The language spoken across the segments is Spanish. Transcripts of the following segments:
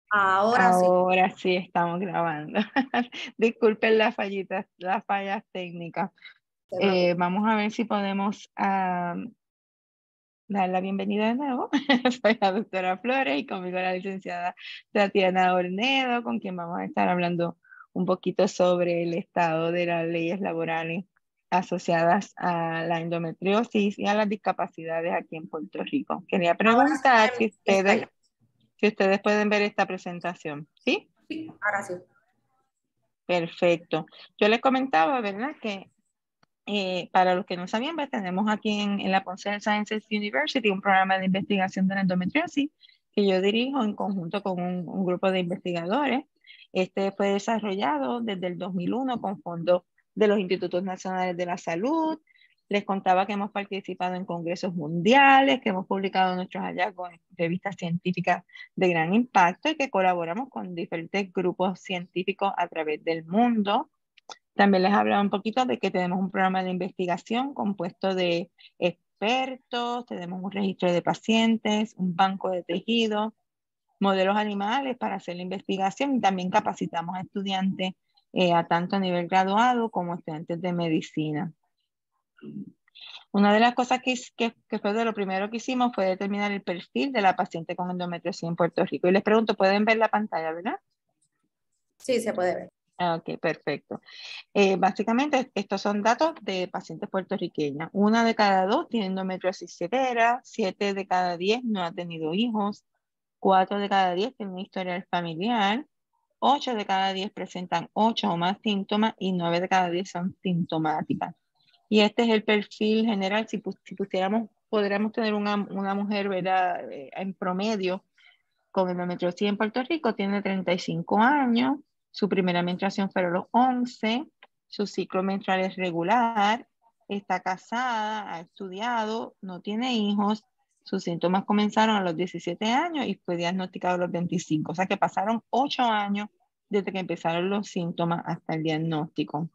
Ahora sí. Ahora sí estamos grabando. Disculpen las fallas técnicas. No se preocupe. Vamos a ver si podemos dar la bienvenida de nuevo. Soy la doctora Flores y conmigo la licenciada Tatiana Ornedo, con quien vamos a estar hablando un poquito sobre el estado de las leyes laborales asociadas a la endometriosis y a las discapacidades aquí en Puerto Rico. Quería Ahora sí preguntar podemos estallar. si ustedes pueden ver esta presentación. ¿Sí? Sí, ahora sí. Perfecto. Yo les comentaba, ¿verdad? Que para los que no sabían, pues, tenemos aquí en la Ponce Health Sciences University un programa de investigación de la endometriosis que yo dirijo en conjunto con un grupo de investigadores. Este fue desarrollado desde el 2001 con fondos de los Institutos Nacionales de la Salud. Les contaba que hemos participado en congresos mundiales, que hemos publicado nuestros hallazgos en revistas científicas de gran impacto y que colaboramos con diferentes grupos científicos a través del mundo. También les hablaba un poquito de que tenemos un programa de investigación compuesto de expertos, tenemos un registro de pacientes, un banco de tejidos, modelos animales para hacer la investigación y también capacitamos a estudiantes a tanto a nivel graduado como estudiantes de medicina. Una de las cosas que fue de lo primero que hicimos fue determinar el perfil de la paciente con endometriosis en Puerto Rico. Y les pregunto, ¿pueden ver la pantalla, verdad? Sí, se puede ver. Ok, perfecto. Básicamente, estos son datos de pacientes puertorriqueñas. 1 de cada 2 tiene endometriosis severa, 7 de cada 10 no ha tenido hijos, 4 de cada 10 tienen un historial familiar, 8 de cada 10 presentan 8 o más síntomas y 9 de cada 10 son sintomáticas. Y este es el perfil general. Si pusiéramos, podríamos tener una mujer, ¿verdad? En promedio con endometriosis en Puerto Rico, tiene 35 años, su primera menstruación fue a los 11, su ciclo menstrual es regular, está casada, ha estudiado, no tiene hijos, sus síntomas comenzaron a los 17 años y fue diagnosticado a los 25, o sea que pasaron 8 años desde que empezaron los síntomas hasta el diagnóstico.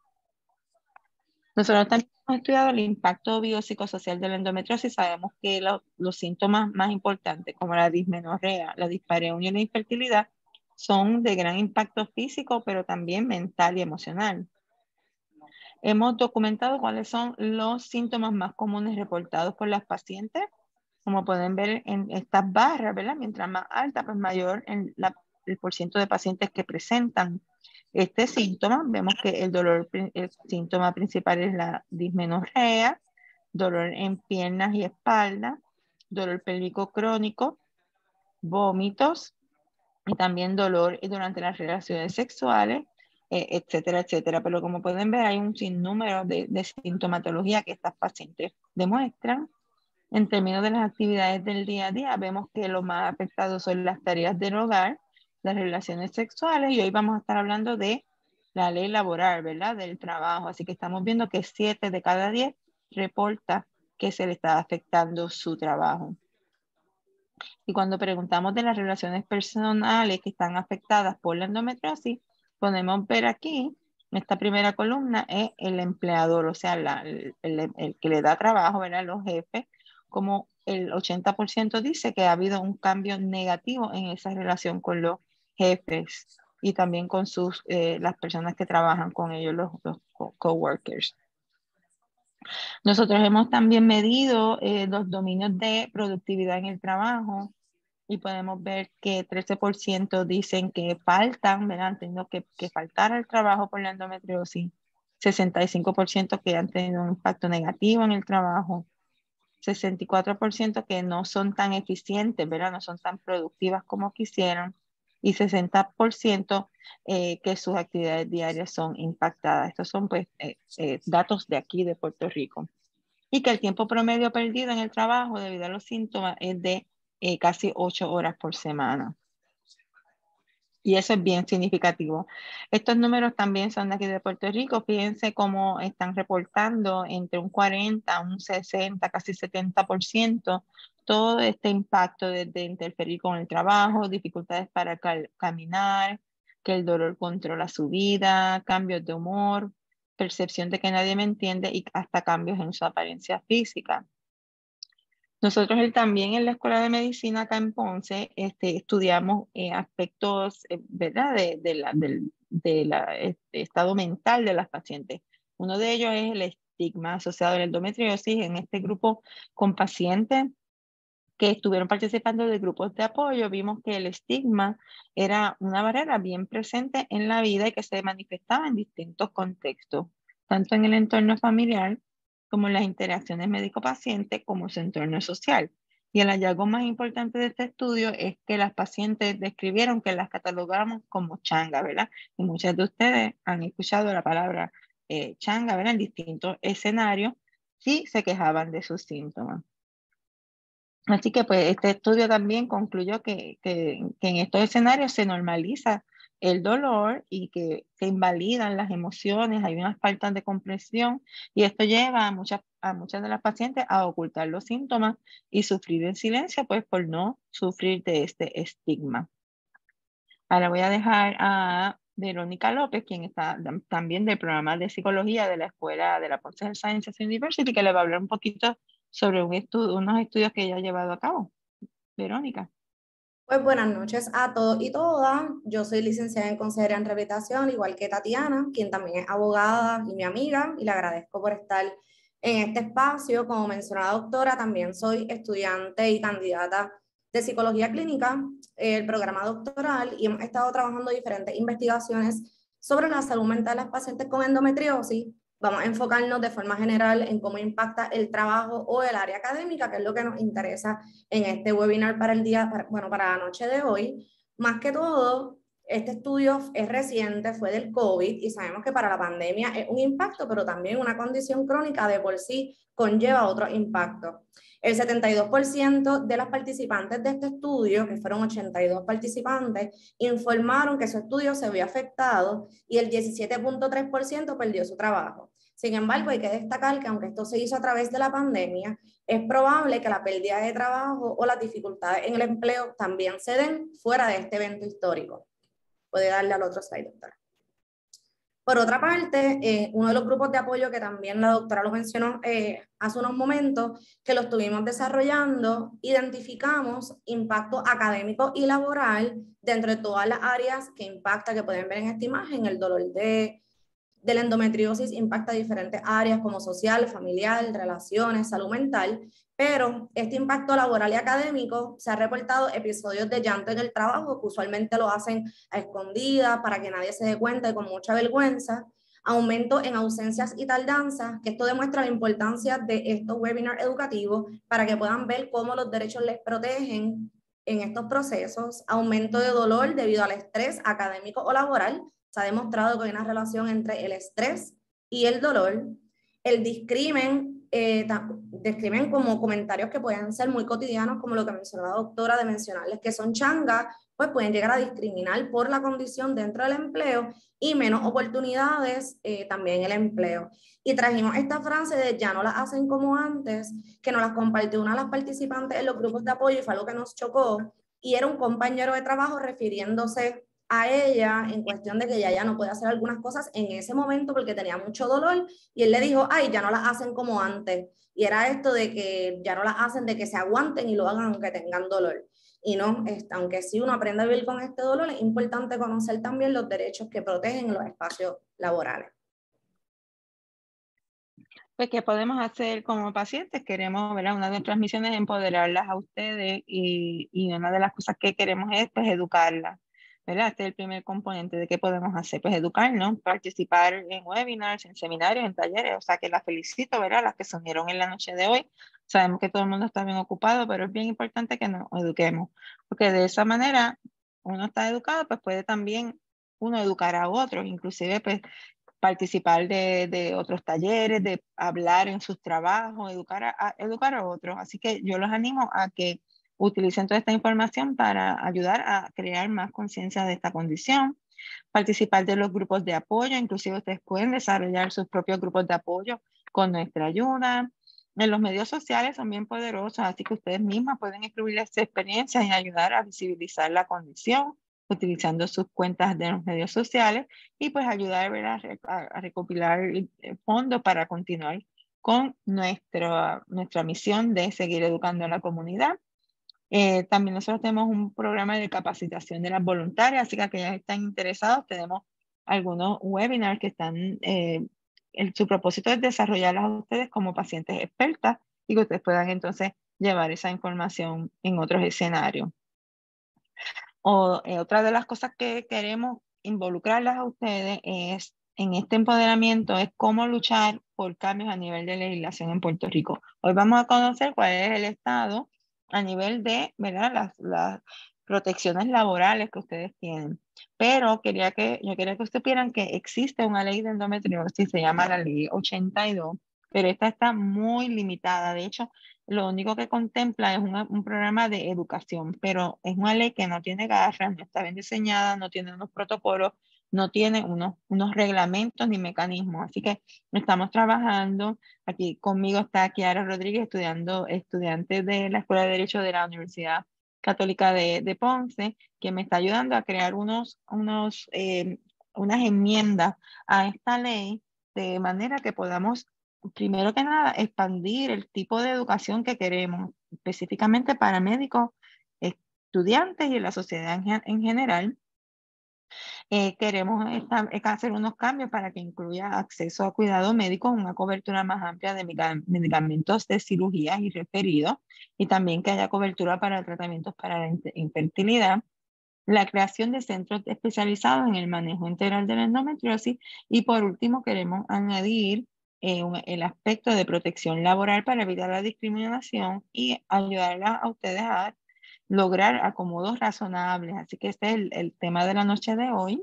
Nosotros también hemos estudiado el impacto biopsicosocial de la endometriosis. Sabemos que los síntomas más importantes, como la dismenorrea, la dispareunia y la infertilidad, son de gran impacto físico, pero también mental y emocional. Hemos documentado cuáles son los síntomas más comunes reportados por las pacientes. Como pueden ver en estas barras, ¿verdad? Mientras más alta, pues mayor el porciento de pacientes que presentan este síntoma. Vemos que el síntoma principal es la dismenorrea, dolor en piernas y espalda, dolor pélvico crónico, vómitos y también dolor durante las relaciones sexuales, etcétera, etcétera. Pero como pueden ver, hay un sinnúmero de sintomatología que estas pacientes demuestran. En términos de las actividades del día a día, vemos que lo más afectado son las tareas del hogar, las relaciones sexuales, y hoy vamos a estar hablando de la ley laboral, ¿verdad? Del trabajo. Así que estamos viendo que 7 de cada 10 reporta que se le está afectando su trabajo. Y cuando preguntamos de las relaciones personales que están afectadas por la endometriosis, podemos ver aquí, en esta primera columna, es el empleador, o sea, el que le da trabajo, ¿verdad? Los jefes, como el 80% dice que ha habido un cambio negativo en esa relación con los jefes y también con las personas que trabajan con ellos, los coworkers. Nosotros hemos también medido los dominios de productividad en el trabajo y podemos ver que 13% dicen que faltan, ¿verdad? Entiendo que faltar al trabajo por la endometriosis, 65% que han tenido un impacto negativo en el trabajo, 64% que no son tan eficientes, ¿verdad? No son tan productivas como quisieran y 60% que sus actividades diarias son impactadas. Estos son pues datos de aquí de Puerto Rico. Y que el tiempo promedio perdido en el trabajo debido a los síntomas es de casi 8 horas por semana. Y eso es bien significativo. Estos números también son de aquí de Puerto Rico. Fíjense cómo están reportando entre un 40, un 60, casi 70%, todo este impacto de interferir con el trabajo, dificultades para caminar, que el dolor controla su vida, cambios de humor, percepción de que nadie me entiende y hasta cambios en su apariencia física. Nosotros también en la Escuela de Medicina acá en Ponce estudiamos aspectos, ¿verdad? Del estado mental de las pacientes. Uno de ellos es el estigma asociado a la endometriosis. En este grupo con pacientes que estuvieron participando de grupos de apoyo, vimos que el estigma era una barrera bien presente en la vida y que se manifestaba en distintos contextos, tanto en el entorno familiar como en las interacciones médico-paciente, como su entorno social. Y el hallazgo más importante de este estudio es que las pacientes describieron que las catalogamos como changa, ¿verdad? Y muchas de ustedes han escuchado la palabra changa, ¿verdad? En distintos escenarios, sí se quejaban de sus síntomas. Así que pues este estudio también concluyó que en estos escenarios se normaliza el dolor y que se invalidan las emociones, hay una falta de comprensión y esto lleva a muchas de las pacientes a ocultar los síntomas y sufrir en silencio pues por no sufrir de este estigma. Ahora voy a dejar a Verónica López, quien está también del programa de psicología de la Escuela de la Ponce Health Sciences University, que le va a hablar un poquito sobre unos estudios que ella ha llevado a cabo. Verónica. Pues buenas noches a todos y todas. Yo soy licenciada en Consejería en Rehabilitación, igual que Tatiana, quien también es abogada y mi amiga, y le agradezco por estar en este espacio. Como mencionó la doctora, también soy estudiante y candidata de Psicología Clínica, el programa doctoral, y hemos estado trabajando diferentes investigaciones sobre la salud mental de las pacientes con endometriosis. Vamos a enfocarnos de forma general en cómo impacta el trabajo o el área académica, que es lo que nos interesa en este webinar para el día, para la noche de hoy. Más que todo, este estudio es reciente, fue del COVID, y sabemos que para la pandemia es un impacto, pero también una condición crónica de por sí conlleva otros impactos. El 72% de las participantes de este estudio, que fueron 82 participantes, informaron que su estudio se vio afectado y el 17.3% perdió su trabajo. Sin embargo, hay que destacar que aunque esto se hizo a través de la pandemia, es probable que la pérdida de trabajo o las dificultades en el empleo también se den fuera de este evento histórico. Puede darle al otro slide, doctora. Por otra parte, uno de los grupos de apoyo que también la doctora lo mencionó hace unos momentos, que lo estuvimos desarrollando, identificamos impacto académico y laboral dentro de todas las áreas que impacta, que pueden ver en esta imagen. El dolor de la endometriosis impacta diferentes áreas como social, familiar, relaciones, salud mental, pero este impacto laboral y académico se ha reportado episodios de llanto en el trabajo, que usualmente lo hacen a escondidas para que nadie se dé cuenta y con mucha vergüenza, aumento en ausencias y tardanzas, que esto demuestra la importancia de estos webinars educativos para que puedan ver cómo los derechos les protegen en estos procesos, aumento de dolor debido al estrés académico o laboral. Se ha demostrado que hay una relación entre el estrés y el dolor. El discrimen, describen como comentarios que pueden ser muy cotidianos, como lo que mencionó la doctora, de mencionarles que son changas, pues pueden llegar a discriminar por la condición dentro del empleo y menos oportunidades también en el empleo. Y trajimos esta frase de ya no las hacen como antes, que nos las compartió una de las participantes en los grupos de apoyo y fue algo que nos chocó, y era un compañero de trabajo refiriéndose a ella en cuestión de que ella ya no puede hacer algunas cosas en ese momento porque tenía mucho dolor, y él le dijo, ay, ya no las hacen como antes, y era esto de que ya no las hacen, de que se aguanten y lo hagan aunque tengan dolor. Y no, aunque sí uno aprende a vivir con este dolor, es importante conocer también los derechos que protegen los espacios laborales. Pues, ¿qué podemos hacer como pacientes? Queremos, ¿verdad? Una de nuestras misiones es empoderarlas a ustedes y una de las cosas que queremos es, pues, educarlas, ¿verdad? Este es el primer componente de qué podemos hacer, pues, educarnos, participar en webinars, en seminarios, en talleres, o sea, que las felicito, ¿verdad? Las que se unieron en la noche de hoy. Sabemos que todo el mundo está bien ocupado, pero es bien importante que nos eduquemos, porque de esa manera uno está educado, pues puede también uno educar a otros, inclusive, pues, participar de otros talleres, de hablar en sus trabajos, educar a otros. Así que yo los animo a que utilicen toda esta información para ayudar a crear más conciencia de esta condición, participar de los grupos de apoyo, inclusive ustedes pueden desarrollar sus propios grupos de apoyo con nuestra ayuda. En los medios sociales son bien poderosos, así que ustedes mismas pueden escribir sus experiencias y ayudar a visibilizar la condición utilizando sus cuentas de los medios sociales y pues ayudar, ¿verdad? A recopilar fondos para continuar con nuestra misión de seguir educando a la comunidad. También nosotros tenemos un programa de capacitación de las voluntarias, así que aquellas que están interesados, tenemos algunos webinars que están, su propósito es desarrollarlas a ustedes como pacientes expertas y que ustedes puedan entonces llevar esa información en otros escenarios. Otra de las cosas que queremos involucrarlas a ustedes es en este empoderamiento es cómo luchar por cambios a nivel de legislación en Puerto Rico. Hoy vamos a conocer cuál es el estado a nivel de, ¿verdad? Las protecciones laborales que ustedes tienen. Pero yo quería que ustedes supieran que existe una ley de endometriosis, se llama la ley 82, pero esta está muy limitada. De hecho, lo único que contempla es un programa de educación, pero es una ley que no tiene garras, no está bien diseñada, no tiene unos protocolos, no tiene unos reglamentos ni mecanismos. Así que estamos trabajando. Aquí conmigo está Kiara Rodríguez, estudiante de la Escuela de Derecho de la Universidad Católica de Ponce, que me está ayudando a crear unas enmiendas a esta ley de manera que podamos, primero que nada, expandir el tipo de educación que queremos, específicamente para médicos, estudiantes y la sociedad en general. Queremos hacer unos cambios para que incluya acceso a cuidado médico, una cobertura más amplia de medicamentos de cirugía y referidos, y también que haya cobertura para tratamientos para la infertilidad, la creación de centros especializados en el manejo integral de la endometriosis y por último queremos añadir el aspecto de protección laboral para evitar la discriminación y ayudarla a ustedes a lograr acomodos razonables. Así que este es el tema de la noche de hoy.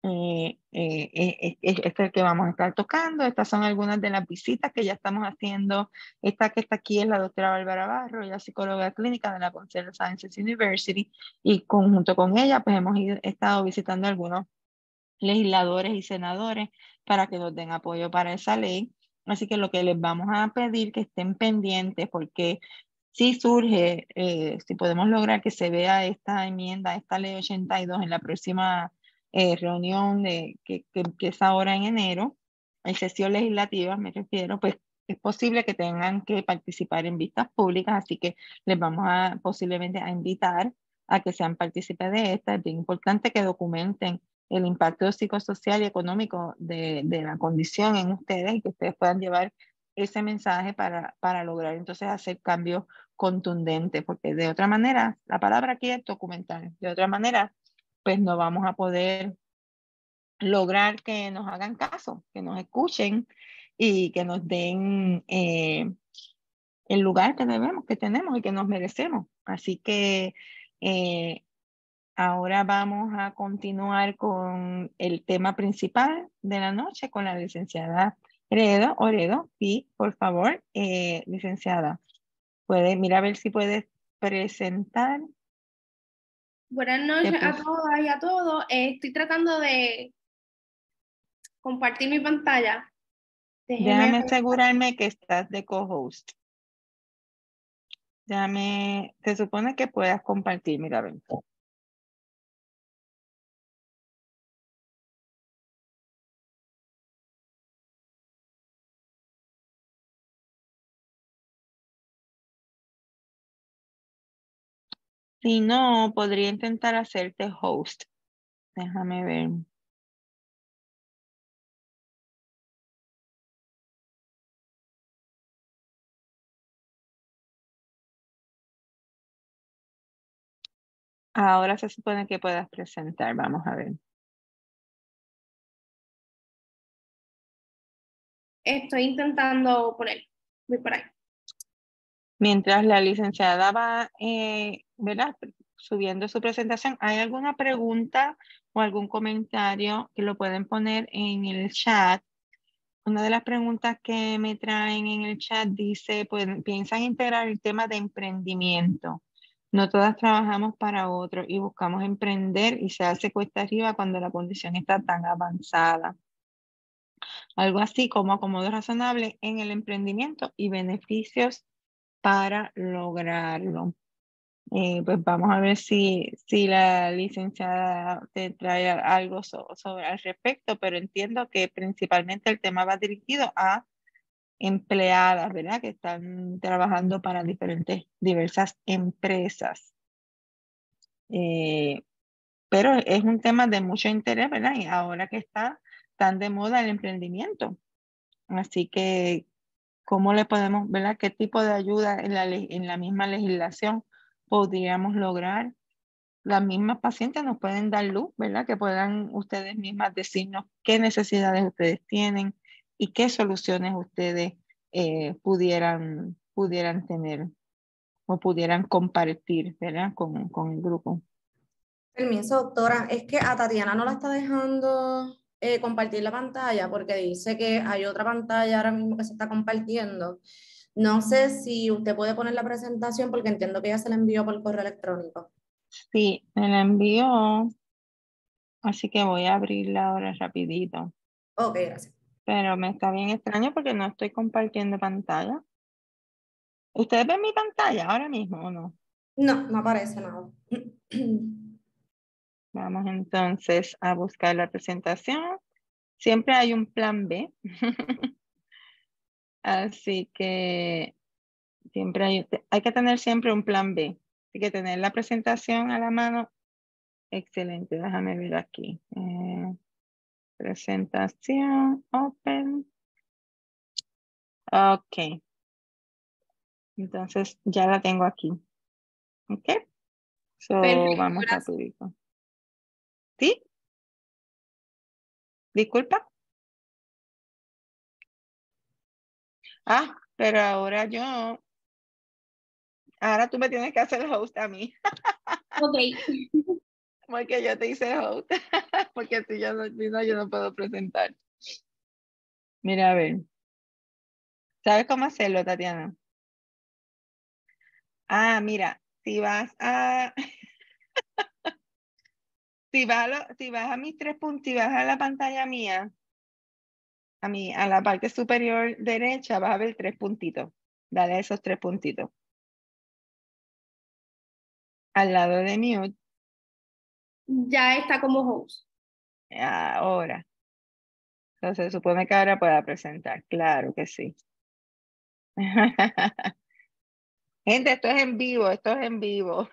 Este es el que vamos a estar tocando. Estas son algunas de las visitas que ya estamos haciendo. Esta que está aquí es la doctora Bárbara Barro, ella es psicóloga clínica de la Concierto Sciences University, y conjunto con ella pues hemos estado visitando algunos legisladores y senadores para que nos den apoyo para esa ley. Así que lo que les vamos a pedir que estén pendientes, porque si surge, si podemos lograr que se vea esta enmienda, esta ley 82 en la próxima reunión que empieza ahora en enero, en sesión legislativa me refiero, pues es posible que tengan que participar en vistas públicas, así que les vamos a posiblemente a invitar a que sean partícipes de esta. Es bien importante que documenten el impacto psicosocial y económico de la condición en ustedes y que ustedes puedan llevar ese mensaje para lograr entonces hacer cambios contundentes, porque de otra manera, la palabra aquí es documentar, de otra manera, pues no vamos a poder lograr que nos hagan caso, que nos escuchen y que nos den el lugar que debemos, que tenemos y que nos merecemos. Así que ahora vamos a continuar con el tema principal de la noche con la licenciada Oredo. Y por favor, licenciada, mira a ver si puedes presentar. Buenas noches a todas y a todos. Estoy tratando de compartir mi pantalla. Déjame asegurarme que estás de co-host. Se supone que puedas compartir, mira a ver. Si no, podría intentar hacerte host. Déjame ver. Ahora se supone que puedas presentar. Vamos a ver. Estoy intentando poner. Voy por ahí. Mientras la licenciada va, ¿verdad? Subiendo su presentación, ¿hay alguna pregunta o algún comentario que lo pueden poner en el chat? Una de las preguntas que me traen en el chat dice, pues, piensan integrar el tema de emprendimiento. No todas trabajamos para otros y buscamos emprender y se hace cuesta arriba cuando la condición está tan avanzada. Algo así como acomodo razonable en el emprendimiento y beneficios para lograrlo. Pues vamos a ver si la licenciada te trae algo sobre al respecto, pero entiendo que principalmente el tema va dirigido a empleadas, ¿verdad? Que están trabajando para diversas empresas. Pero es un tema de mucho interés, ¿verdad? Y ahora que está tan de moda el emprendimiento. Así que, ¿cómo le podemos, ¿verdad? ¿Qué tipo de ayuda en la misma legislación podríamos lograr? Las mismas pacientes nos pueden dar luz, ¿verdad? Que puedan ustedes mismas decirnos qué necesidades ustedes tienen y qué soluciones ustedes pudieran tener o pudieran compartir, ¿verdad? Con el grupo. Permiso, doctora, es que a Tatiana no la está dejando compartir la pantalla porque dice que hay otra pantalla ahora mismo que se está compartiendo. No sé si usted puede poner la presentación porque entiendo que ya se la envió por correo electrónico. Sí, me la envió, así que voy a abrirla ahora rapidito. Ok, gracias. Pero me está bien extraño porque no estoy compartiendo pantalla. ¿Ustedes ven mi pantalla ahora mismo o no? No, no aparece nada. Vamos entonces a buscar la presentación. Siempre hay un plan B. Así que siempre hay que tener siempre un plan B. Así que tener la presentación a la mano. Excelente, déjame ver aquí. Presentación, open. Ok. Entonces ya la tengo aquí. Ok. So, Perfecto, vamos gracias. rapidito. ¿Sí? Disculpa. Ah, pero ahora tú me tienes que hacer host a mí, Ok. porque yo te hice host, porque si yo no puedo presentar. Mira, a ver, ¿sabes cómo hacerlo, Tatiana? Ah, mira, si vas a, si vas a mis 3 puntos, si vas a la pantalla mía, a la parte superior derecha, vas a ver 3 puntitos. Dale a esos 3 puntitos. Al lado de mute, Ya está como host. ahora. Entonces, se supone que ahora pueda presentar. Claro que sí. Gente, esto es en vivo, esto es en vivo.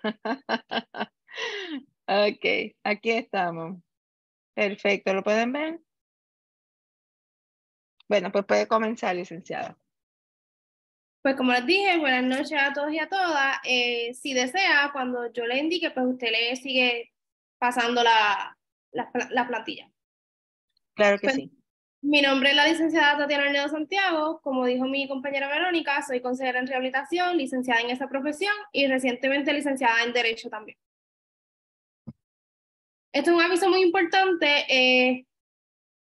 Ok, aquí estamos. Perfecto, ¿lo pueden ver? Bueno, pues puede comenzar, licenciada. Pues como les dije, buenas noches a todos y a todas. Si desea, cuando yo le indique, pues usted le sigue pasando la plantilla. Claro que Pues, sí. mi nombre es la licenciada Tatiana Ornedo Santiago. Como dijo mi compañera Verónica, soy consejera en rehabilitación, licenciada en esa profesión y recientemente licenciada en Derecho también. Esto es un aviso muy importante.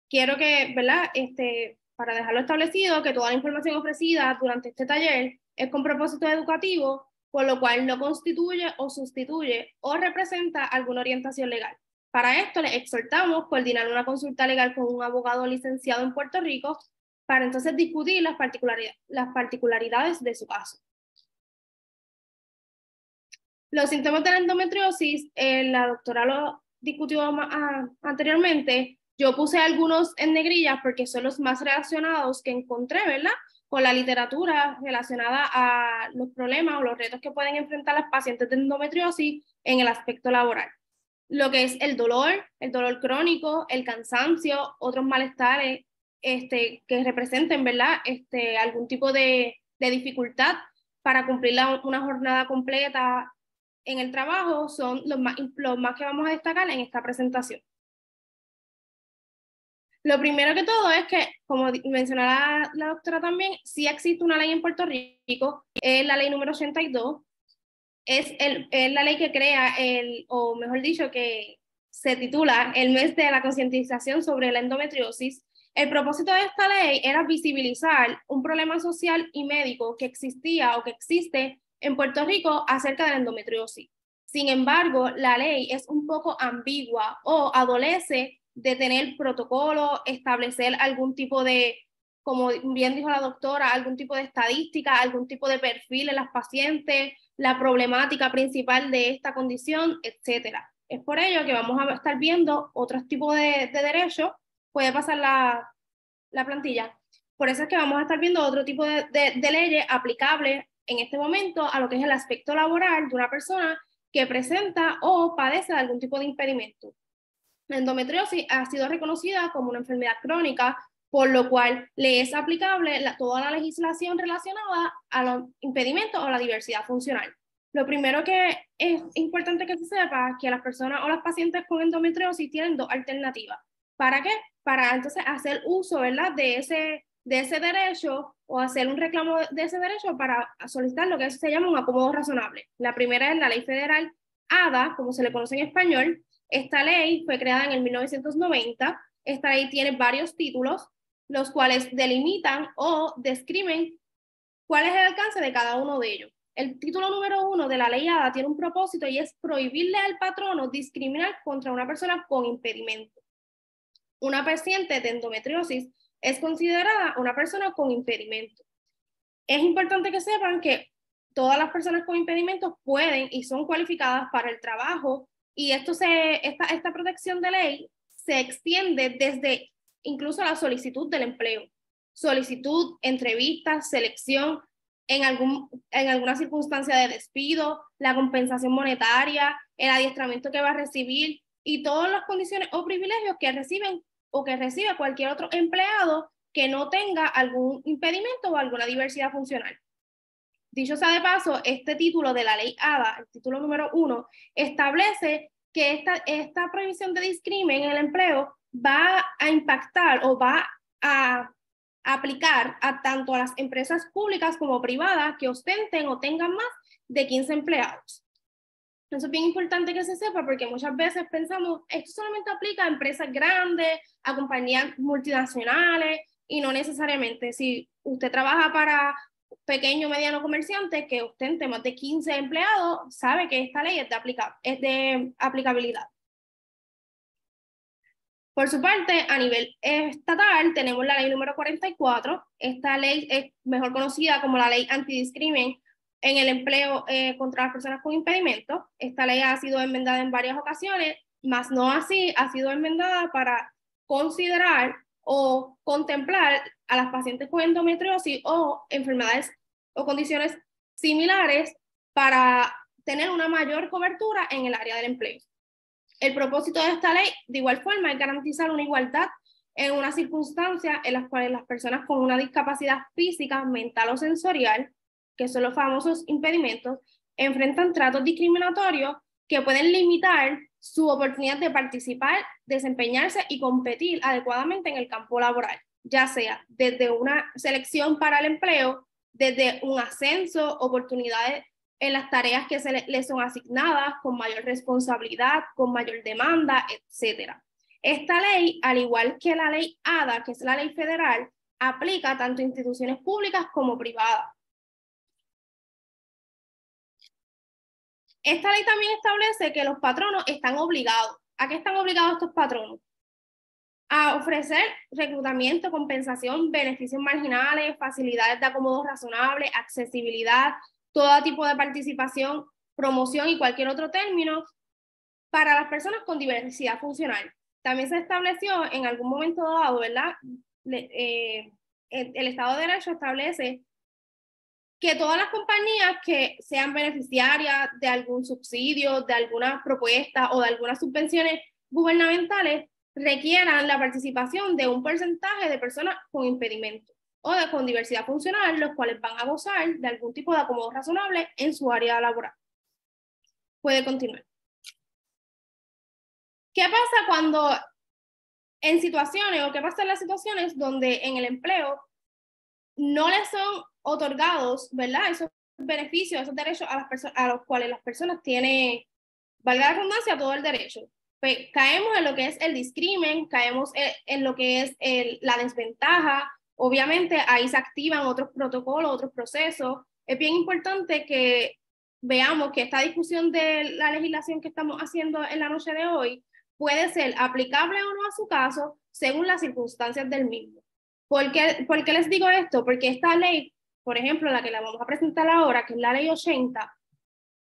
Quiero que, ¿verdad? Para dejarlo establecido, que toda la información ofrecida durante este taller es con propósito educativo, por lo cual no constituye o sustituye o representa alguna orientación legal. Para esto, les exhortamos coordinar una consulta legal con un abogado licenciado en Puerto Rico para entonces discutir las particularidades de su caso. Los síntomas de la endometriosis, la doctora lo discutió anteriormente. Yo puse algunos en negrillas porque son los más relacionados que encontré, ¿verdad? Con la literatura relacionada a los problemas o los retos que pueden enfrentar las pacientes de endometriosis en el aspecto laboral. Lo que es el dolor crónico, el cansancio, otros malestares que representen, ¿verdad? Algún tipo de dificultad para cumplir una jornada completa en el trabajo son los más que vamos a destacar en esta presentación. Lo primero que todo es que, como mencionaba la doctora también, sí existe una ley en Puerto Rico, es la ley número 82, es la ley que crea, o mejor dicho, que se titula el mes de la concientización sobre la endometriosis. El propósito de esta ley era visibilizar un problema social y médico que existía o que existe en Puerto Rico acerca de la endometriosis. Sin embargo, la ley es un poco ambigua o adolece de tener protocolo, establecer algún tipo de, como bien dijo la doctora, algún tipo de estadística, algún tipo de perfil en las pacientes, la problemática principal de esta condición, etcétera. Es por ello que vamos a estar viendo otros tipos de derechos. Puede pasar la plantilla. Por eso es que vamos a estar viendo otro tipo de leyes aplicables en este momento a lo que es el aspecto laboral de una persona que presenta o padece de algún tipo de impedimento. La endometriosis ha sido reconocida como una enfermedad crónica, por lo cual le es aplicable toda la legislación relacionada a los impedimentos o la diversidad funcional. Lo primero que es importante que se sepa es que las personas o las pacientes con endometriosis tienen dos alternativas. ¿Para qué? Para entonces hacer uso, ¿verdad?, de ese derecho o hacer un reclamo de ese derecho para solicitar lo que se llama un acomodo razonable. La primera es la ley federal ADA, como se le conoce en español. Esta ley fue creada en el 1990. Esta ley tiene varios títulos, los cuales delimitan o describen cuál es el alcance de cada uno de ellos. El título número 1 de la ley ADA tiene un propósito y es prohibirle al patrono discriminar contra una persona con impedimento. Una paciente de endometriosis es considerada una persona con impedimento. Es importante que sepan que todas las personas con impedimentos pueden y son cualificadas para el trabajo, y esta protección de ley se extiende desde incluso la solicitud del empleo, solicitud, entrevistas, selección, en alguna circunstancia de despido, la compensación monetaria, el adiestramiento que va a recibir y todas las condiciones o privilegios que reciben o que recibe cualquier otro empleado que no tenga algún impedimento o alguna diversidad funcional. Dicho sea de paso, este título de la ley ADA, el título número 1, establece que esta prohibición de discriminación en el empleo va a impactar o va a aplicar a tanto a las empresas públicas como privadas que ostenten o tengan más de 15 empleados. Eso es bien importante que se sepa, porque muchas veces pensamos, esto solamente aplica a empresas grandes, a compañías multinacionales, y no necesariamente. Si usted trabaja para pequeño o mediano comerciante que ostente más de 15 empleados, sabe que esta ley es de aplicabilidad. Por su parte, a nivel estatal, tenemos la ley número 44. Esta ley es mejor conocida como la ley antidiscriminación en el empleo contra las personas con impedimentos. Esta ley ha sido enmendada en varias ocasiones, mas no así ha sido enmendada para considerar o contemplar a las pacientes con endometriosis o enfermedades o condiciones similares para tener una mayor cobertura en el área del empleo. El propósito de esta ley, de igual forma, es garantizar una igualdad en una circunstancia en las cuales las personas con una discapacidad física, mental o sensorial, que son los famosos impedimentos, enfrentan tratos discriminatorios que pueden limitar su oportunidad de participar, desempeñarse y competir adecuadamente en el campo laboral, ya sea desde una selección para el empleo, desde un ascenso, oportunidades en las tareas que les son asignadas, con mayor responsabilidad, con mayor demanda, etc. Esta ley, al igual que la ley ADA, que es la ley federal, aplica tanto a instituciones públicas como privadas. Esta ley también establece que los patronos están obligados. ¿A qué están obligados estos patronos? A ofrecer reclutamiento, compensación, beneficios marginales, facilidades de acomodo razonable, accesibilidad, todo tipo de participación, promoción y cualquier otro término para las personas con diversidad funcional. También se estableció en algún momento dado, ¿verdad? El Estado de Derecho establece que todas las compañías que sean beneficiarias de algún subsidio, de alguna propuesta o de algunas subvenciones gubernamentales requieran la participación de un porcentaje de personas con impedimento o con diversidad funcional, los cuales van a gozar de algún tipo de acomodo razonable en su área laboral. Puede continuar. ¿Qué pasa cuando en situaciones o qué pasa en las situaciones donde en el empleo no les son otorgados, ¿verdad?, esos beneficios, esos derechos a los cuales las personas tienen, valga la redundancia, todo el derecho? Pues caemos en lo que es el discrimen, caemos en lo que es la desventaja. Obviamente ahí se activan otros protocolos, otros procesos. Es bien importante que veamos que esta discusión de la legislación que estamos haciendo en la noche de hoy puede ser aplicable o no a su caso según las circunstancias del mismo. ¿Por qué les digo esto? Porque esta ley, por ejemplo, la que la vamos a presentar ahora, que es la ley 80,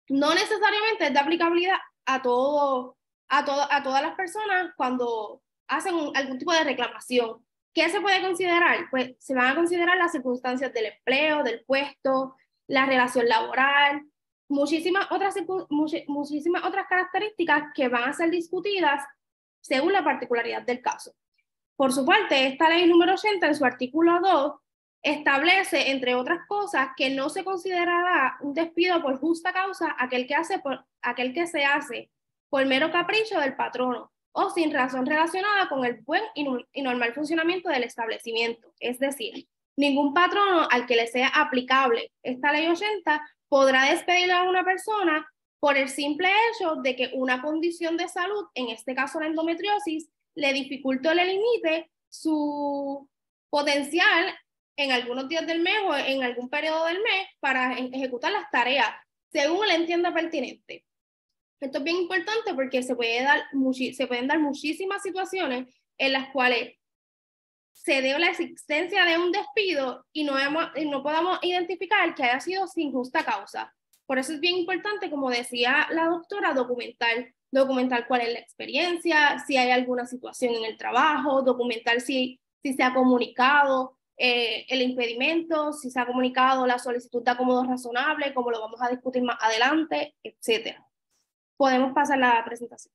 no necesariamente es de aplicabilidad a todas las personas cuando hacen algún tipo de reclamación. ¿Qué se puede considerar? Pues se van a considerar las circunstancias del empleo, del puesto, la relación laboral, muchísimas otras características que van a ser discutidas según la particularidad del caso. Por su parte, esta ley número 80 en su artículo 2 establece, entre otras cosas, que no se considerará un despido por justa causa aquel que se hace por mero capricho del patrono o sin razón relacionada con el buen y normal funcionamiento del establecimiento. Es decir, ningún patrono al que le sea aplicable esta ley 80 podrá despedir a una persona por el simple hecho de que una condición de salud, en este caso la endometriosis, le dificulte o le limite su potencial en algunos días del mes o en algún periodo del mes para ejecutar las tareas, según él entienda pertinente. Esto es bien importante porque se pueden dar muchísimas situaciones en las cuales se dé la existencia de un despido y no podamos identificar que haya sido sin justa causa. Por eso es bien importante, como decía la doctora, documentar cuál es la experiencia, si hay alguna situación en el trabajo, documentar si se ha comunicado el impedimento, si se ha comunicado la solicitud de acomodo razonable, como lo vamos a discutir más adelante, etc. Podemos pasar la presentación.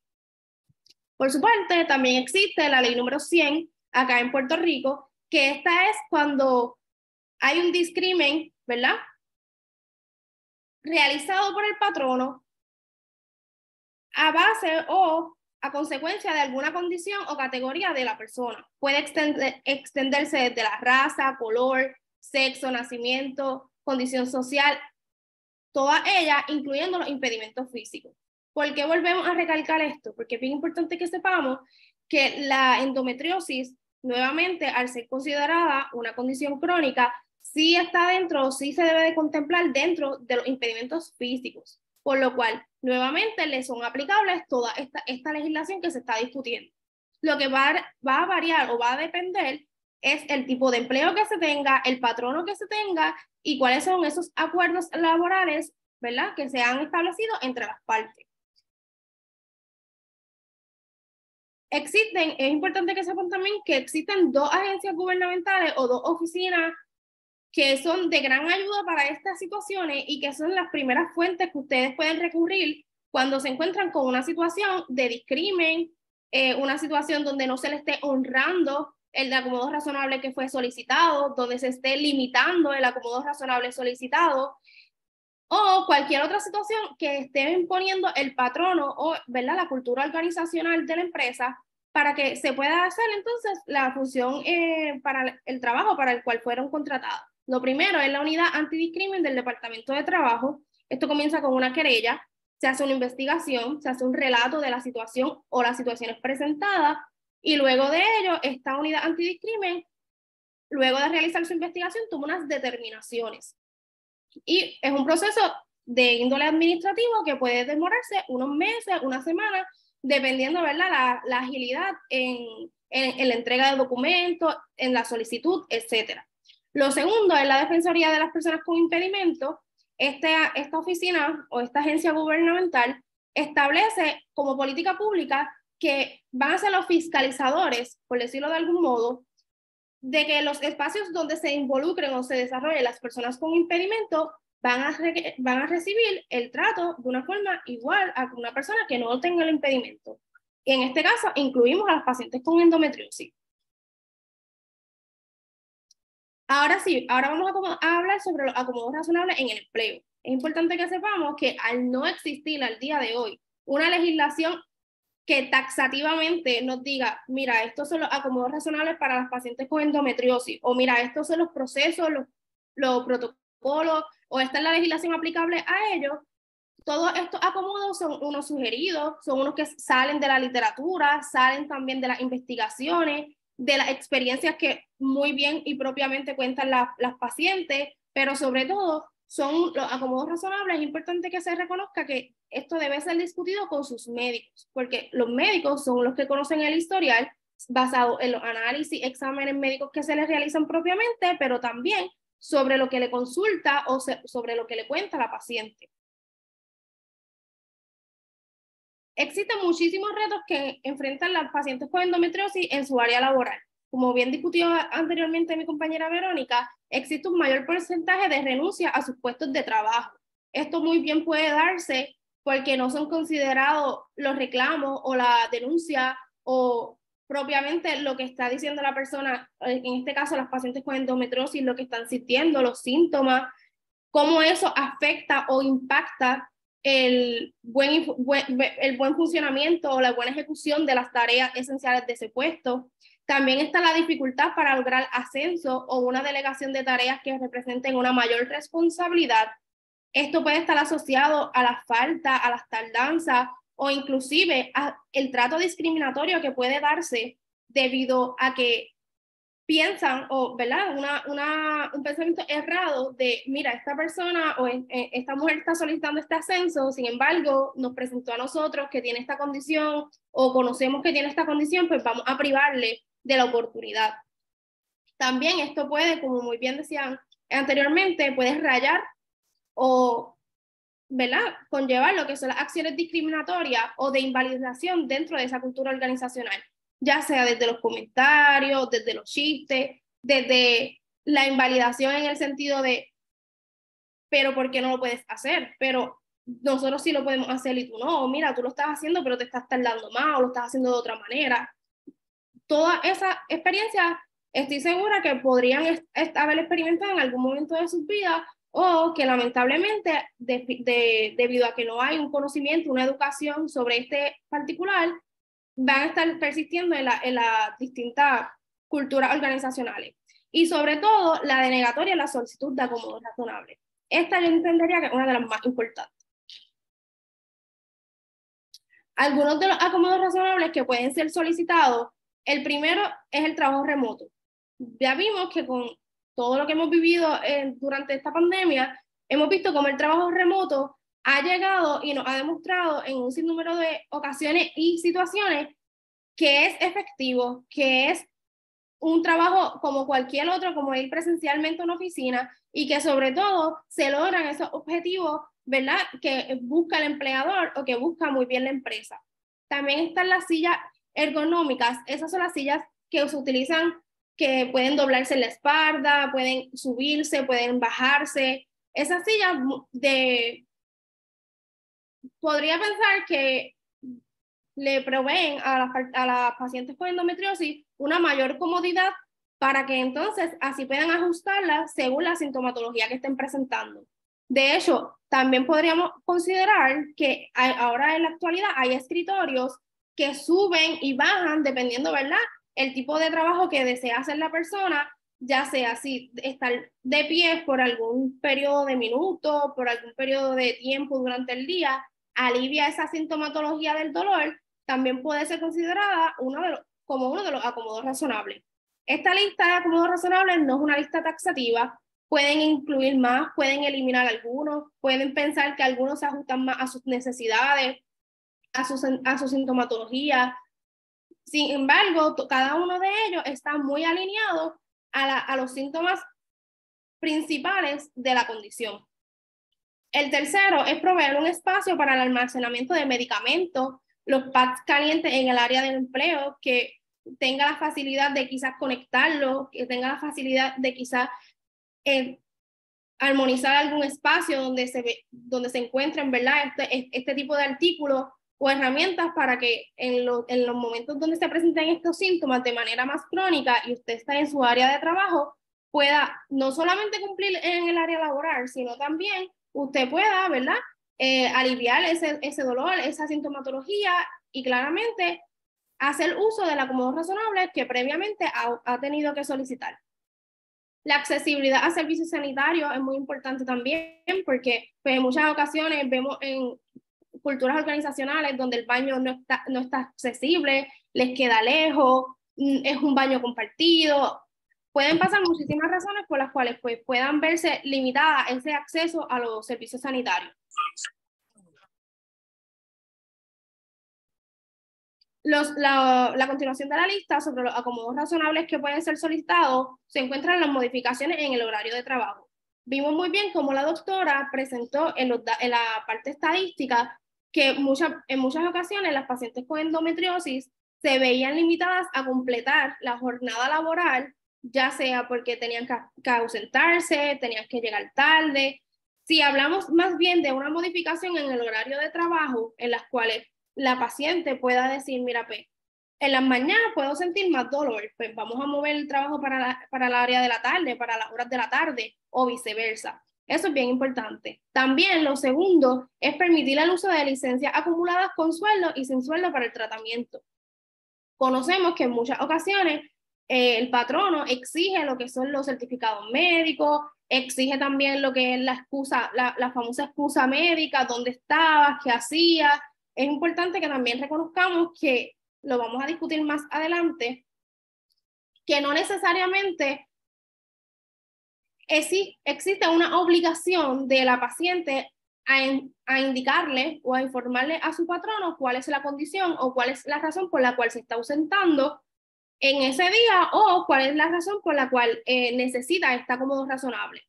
Por su parte, también existe la ley número 100 acá en Puerto Rico, que esta es cuando hay un discrimen, ¿verdad?, realizado por el patrono a base o a consecuencia de alguna condición o categoría de la persona. Puede extenderse desde la raza, color, sexo, nacimiento, condición social, todas ellas incluyendo los impedimentos físicos. ¿Por qué volvemos a recalcar esto? Porque es bien importante que sepamos que la endometriosis, nuevamente, al ser considerada una condición crónica, sí está dentro, sí se debe de contemplar dentro de los impedimentos físicos, por lo cual, nuevamente, le son aplicables toda esta legislación que se está discutiendo. Lo que va a variar o va a depender es el tipo de empleo que se tenga, el patrono que se tenga y cuáles son esos acuerdos laborales, ¿verdad?, que se han establecido entre las partes. Es importante que sepan también que existen 2 agencias gubernamentales o 2 oficinas que son de gran ayuda para estas situaciones y que son las primeras fuentes que ustedes pueden recurrir cuando se encuentran con una situación de discrimen, una situación donde no se le esté honrando el acomodo razonable que fue solicitado, donde se esté limitando el acomodo razonable solicitado, o cualquier otra situación que esté imponiendo el patrono o, ¿verdad?, la cultura organizacional de la empresa para que se pueda hacer entonces la función para el trabajo para el cual fueron contratadas. Lo primero es la unidad antidiscrimen del Departamento de Trabajo. Esto comienza con una querella, se hace una investigación, se hace un relato de la situación o las situaciones presentadas y luego de ello esta unidad antidiscrimen, luego de realizar su investigación, toma unas determinaciones. Y es un proceso de índole administrativo que puede demorarse unos meses, una semana, dependiendo, ¿verdad?, la agilidad en la entrega de documentos, en la solicitud, etc. Lo segundo es la Defensoría de las Personas con Impedimento. Esta oficina o esta agencia gubernamental establece como política pública que van a ser los fiscalizadores, por decirlo de algún modo, de que los espacios donde se involucren o se desarrollen las personas con impedimento van a recibir el trato de una forma igual a una persona que no tenga el impedimento. Y en este caso incluimos a los pacientes con endometriosis. Ahora sí, ahora vamos a hablar sobre los acomodos razonables en el empleo. Es importante que sepamos que al no existir al día de hoy una legislación que taxativamente nos diga, mira, estos son los acomodos razonables para las pacientes con endometriosis, o mira, estos son los procesos, los protocolos, o esta es la legislación aplicable a ellos, todos estos acomodos son unos sugeridos, son unos que salen de la literatura, salen también de las investigaciones, de las experiencias que muy bien y propiamente cuentan las pacientes, pero sobre todo son los acomodos razonables. Es importante que se reconozca que esto debe ser discutido con sus médicos, porque los médicos son los que conocen el historial basado en los análisis, exámenes médicos que se les realizan propiamente, pero también sobre lo que le consulta o sobre lo que le cuenta la paciente. Existen muchísimos retos que enfrentan las pacientes con endometriosis en su área laboral. como bien discutió anteriormente mi compañera Verónica, existe un mayor porcentaje de renuncia a sus puestos de trabajo. Esto muy bien puede darse porque no son considerados los reclamos o la denuncia o propiamente lo que está diciendo la persona, en este caso las pacientes con endometriosis, lo que están sintiendo, los síntomas, cómo eso afecta o impacta el buen funcionamiento o la buena ejecución de las tareas esenciales de ese puesto. También está la dificultad para lograr ascenso o una delegación de tareas que representen una mayor responsabilidad. Esto puede estar asociado a la falta, a las tardanzas o inclusive al trato discriminatorio que puede darse debido a que piensan, o ¿verdad? Un pensamiento errado de, mira, esta persona o esta mujer está solicitando este ascenso, sin embargo, nos presentó a nosotros que tiene esta condición o conocemos que tiene esta condición, pues vamos a privarle de la oportunidad. También esto puede, como muy bien decían anteriormente, puede rayar o, ¿verdad?, conllevar lo que son las acciones discriminatorias o de invalidación dentro de esa cultura organizacional, ya sea desde los comentarios, desde los chistes, desde la invalidación en el sentido de, pero ¿por qué no lo puedes hacer? Pero nosotros sí lo podemos hacer y tú no, o mira, tú lo estás haciendo pero te estás tardando más o lo estás haciendo de otra manera. Toda esa experiencia estoy segura que podrían haber experimentado en algún momento de sus vidas o que lamentablemente debido a que no hay un conocimiento, una educación sobre este particular, van a estar persistiendo en las distintas culturas organizacionales. Y sobre todo, la denegatoria y la solicitud de acomodo razonable. Esta yo entendería que es una de las más importantes. Algunos de los acomodos razonables que pueden ser solicitados, el primero es el trabajo remoto. Ya vimos que con todo lo que hemos vivido durante esta pandemia, hemos visto cómo el trabajo remoto ha llegado y nos ha demostrado en un sinnúmero de ocasiones y situaciones que es efectivo, que es un trabajo como cualquier otro, como ir presencialmente a una oficina, y que sobre todo se logran esos objetivos, ¿verdad?, que busca el empleador o que busca muy bien la empresa. También están las sillas ergonómicas. Esas son las sillas que se utilizan, que pueden doblarse en la espalda, pueden subirse, pueden bajarse. Esas sillas podría pensar que le proveen a las pacientes con endometriosis una mayor comodidad para que entonces así puedan ajustarla según la sintomatología que estén presentando. De hecho, también podríamos considerar que ahora en la actualidad hay escritorios que suben y bajan dependiendo, ¿verdad?, el tipo de trabajo que desea hacer la persona, ya sea si estar de pie por algún periodo de minutos, por algún periodo de tiempo durante el día, alivia esa sintomatología del dolor, también puede ser considerada como uno de los acomodos razonables. Esta lista de acomodos razonables no es una lista taxativa, pueden incluir más, pueden eliminar algunos, pueden pensar que algunos se ajustan más a sus necesidades, a su sintomatología. Sin embargo, cada uno de ellos está muy alineado a los síntomas principales de la condición. El tercero es proveer un espacio para el almacenamiento de medicamentos, los pads calientes en el área del empleo, que tenga la facilidad de quizás conectarlo, que tenga la facilidad de quizás armonizar algún espacio donde se encuentren, ¿verdad?, este tipo de artículos o herramientas para que en los momentos donde se presenten estos síntomas de manera más crónica y usted está en su área de trabajo, pueda no solamente cumplir en el área laboral, sino también usted pueda, ¿verdad?, aliviar ese dolor, esa sintomatología y claramente hacer uso del acomodo razonable que previamente ha tenido que solicitar. La accesibilidad a servicios sanitarios es muy importante también porque pues, en muchas ocasiones vemos en culturas organizacionales donde el baño no está accesible, les queda lejos, es un baño compartido. Pueden pasar muchísimas razones por las cuales pues, puedan verse limitada ese acceso a los servicios sanitarios. La continuación de la lista sobre los acomodos razonables que pueden ser solicitados se encuentran las modificaciones en el horario de trabajo. Vimos muy bien cómo la doctora presentó en la parte estadística que en muchas ocasiones las pacientes con endometriosis se veían limitadas a completar la jornada laboral, ya sea porque tenían que ausentarse, tenían que llegar tarde. Si hablamos más bien de una modificación en el horario de trabajo, en las cuales la paciente pueda decir, mira, pues, en las mañanas puedo sentir más dolor, pues vamos a mover el trabajo para el área de la tarde, para las horas de la tarde, o viceversa. Eso es bien importante. También lo segundo es permitir el uso de licencias acumuladas con sueldo y sin sueldo para el tratamiento. Conocemos que en muchas ocasiones el patrono exige lo que son los certificados médicos, exige también lo que es la excusa, la famosa excusa médica, dónde estabas, qué hacías. Es importante que también reconozcamos que, lo vamos a discutir más adelante, que no necesariamente existe una obligación de la paciente a indicarle o a informarle a su patrono cuál es la condición o cuál es la razón por la cual se está ausentando en ese día o cuál es la razón por la cual necesita este acomodo razonable.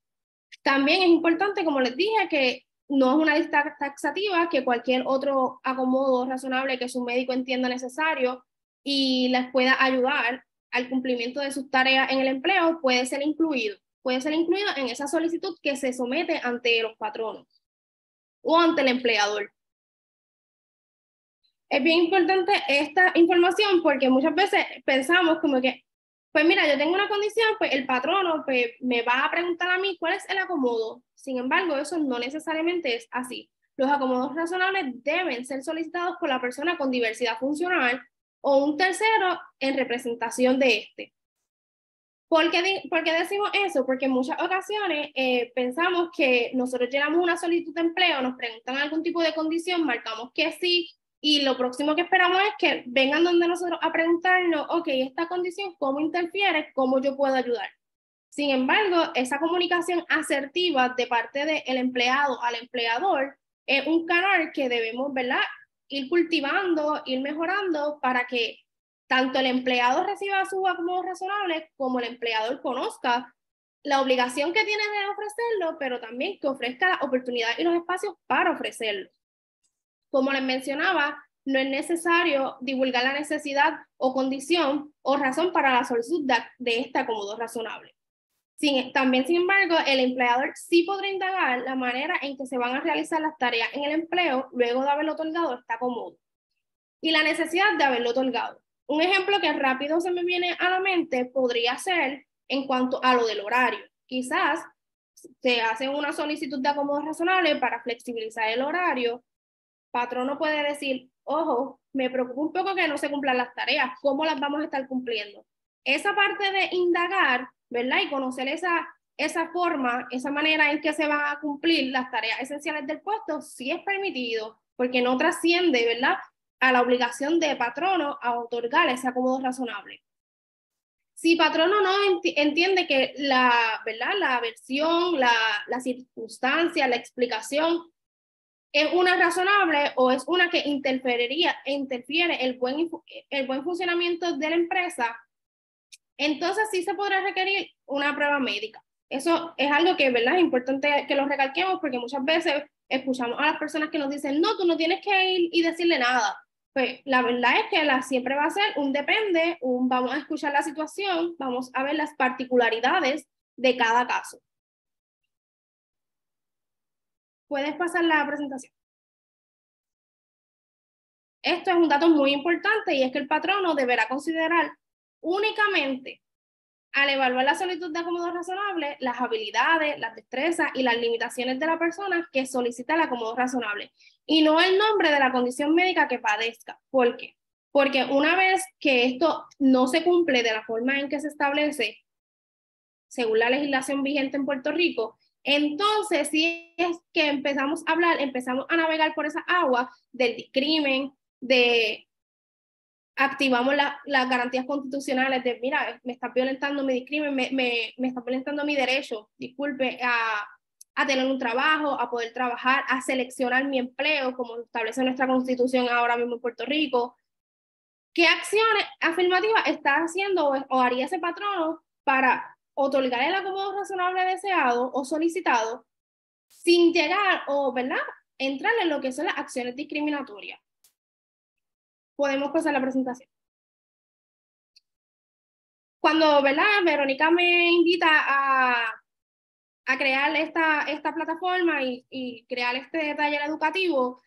También es importante, como les dije, que no es una lista taxativa, que cualquier otro acomodo razonable que su médico entienda necesario y les pueda ayudar al cumplimiento de sus tareas en el empleo puede ser incluido en esa solicitud que se somete ante los patronos o ante el empleador. Es bien importante esta información porque muchas veces pensamos como que, pues mira, yo tengo una condición, pues el patrono pues, me va a preguntar a mí cuál es el acomodo. Sin embargo, eso no necesariamente es así. Los acomodos razonables deben ser solicitados por la persona con diversidad funcional o un tercero en representación de este. ¿Por qué decimos eso? Porque en muchas ocasiones pensamos que nosotros llenamos una solicitud de empleo, nos preguntan algún tipo de condición, marcamos que sí, y lo próximo que esperamos es que vengan donde nosotros a preguntarnos, ok, esta condición, ¿cómo interfiere? ¿Cómo yo puedo ayudar? Sin embargo, esa comunicación asertiva de parte del empleado al empleador es un canal que debemos, ¿verdad?, ir cultivando, ir mejorando para que tanto el empleado reciba sus acomodos razonables como el empleador conozca la obligación que tiene de ofrecerlo, pero también que ofrezca la oportunidad y los espacios para ofrecerlo. Como les mencionaba, no es necesario divulgar la necesidad o condición o razón para la solicitud de este acomodo razonable. También, sin embargo, el empleador sí podrá indagar la manera en que se van a realizar las tareas en el empleo luego de haberlo otorgado este acomodo y la necesidad de haberlo otorgado. Un ejemplo que rápido se me viene a la mente podría ser en cuanto a lo del horario. Quizás se hace una solicitud de acomodo razonable para flexibilizar el horario. Patrono puede decir, ojo, me preocupa un poco que no se cumplan las tareas, ¿cómo las vamos a estar cumpliendo? Esa parte de indagar, ¿verdad? Y conocer esa forma, esa manera en que se van a cumplir las tareas esenciales del puesto, sí es permitido, porque no trasciende, ¿verdad?, a la obligación de patrono a otorgar ese acomodo razonable. Si patrono no entiende que ¿verdad?, la versión, la circunstancia, la explicación es una razonable o es una que interfiere el buen funcionamiento de la empresa, entonces sí se podrá requerir una prueba médica. Eso es algo que, ¿verdad?, es importante que lo recalquemos porque muchas veces escuchamos a las personas que nos dicen, no, tú no tienes que ir y decirle nada. Pues la verdad es que siempre va a ser un depende, vamos a escuchar la situación, vamos a ver las particularidades de cada caso. ¿Puedes pasar la presentación? Esto es un dato muy importante y es que el patrono deberá considerar únicamente al evaluar la solicitud de acomodo razonable las habilidades, las destrezas y las limitaciones de la persona que solicita el acomodo razonable y no el nombre de la condición médica que padezca. ¿Por qué? Porque una vez que esto no se cumple de la forma en que se establece según la legislación vigente en Puerto Rico, entonces sí es que empezamos a navegar por esa agua del discrimen, activamos las garantías constitucionales de, mira, me está violentando mi discrimen, me está violentando mi derecho, disculpe, a tener un trabajo, a poder trabajar, a seleccionar mi empleo, como establece nuestra constitución ahora mismo en Puerto Rico. ¿Qué acciones afirmativas está haciendo o haría ese patrono para otorgar el acomodo razonable deseado o solicitado sin llegar o, ¿verdad?, entrar en lo que son las acciones discriminatorias? Podemos pasar la presentación. cuando, ¿verdad? Verónica me invita a crear esta plataforma y crear este taller educativo,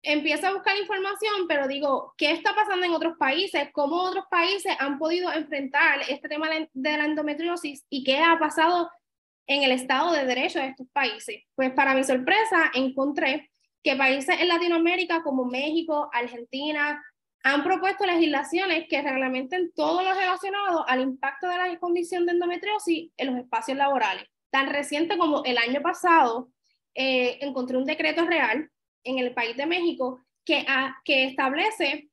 empiezo a buscar información, pero digo, ¿qué está pasando en otros países? ¿Cómo otros países han podido enfrentar este tema de la endometriosis y qué ha pasado en el Estado de Derecho de estos países? Pues para mi sorpresa encontré que países en Latinoamérica como México, Argentina, han propuesto legislaciones que reglamenten todo lo relacionado al impacto de la condición de endometriosis en los espacios laborales. Tan reciente como el año pasado, encontré un decreto real en el país de México que establece,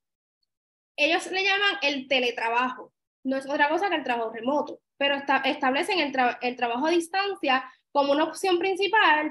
ellos le llaman el teletrabajo, no es otra cosa que el trabajo remoto, pero establecen el trabajo a distancia como una opción principal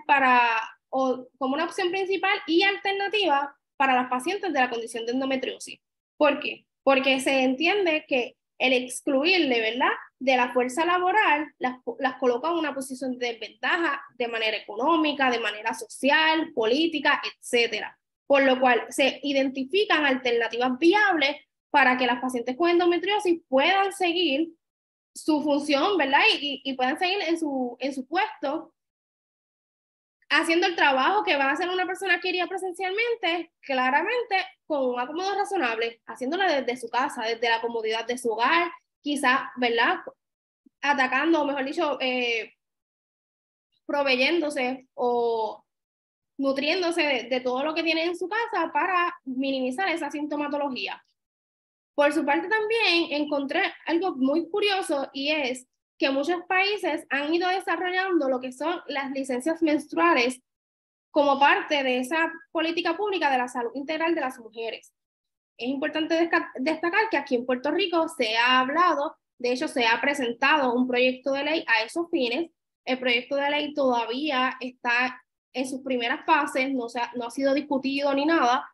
como una opción principal y alternativa para las pacientes de la condición de endometriosis. ¿Por qué? Porque se entiende que el excluirle, ¿verdad?, de la fuerza laboral las coloca en una posición de desventaja de manera económica, de manera social, política, etcétera. Por lo cual se identifican alternativas viables para que las pacientes con endometriosis puedan seguir su función, ¿verdad? Y puedan seguir en su puesto, haciendo el trabajo que va a hacer una persona que iría presencialmente, claramente con un acomodo razonable, haciéndolo desde su casa, desde la comodidad de su hogar, quizás, ¿verdad?, atacando, o mejor dicho, proveyéndose o nutriéndose de todo lo que tiene en su casa para minimizar esa sintomatología. Por su parte también encontré algo muy curioso y es que muchos países han ido desarrollando lo que son las licencias menstruales como parte de esa política pública de la salud integral de las mujeres. Es importante destacar que aquí en Puerto Rico se ha hablado, de hecho se ha presentado un proyecto de ley a esos fines. El proyecto de ley todavía está en sus primeras fases, no ha sido discutido ni nada.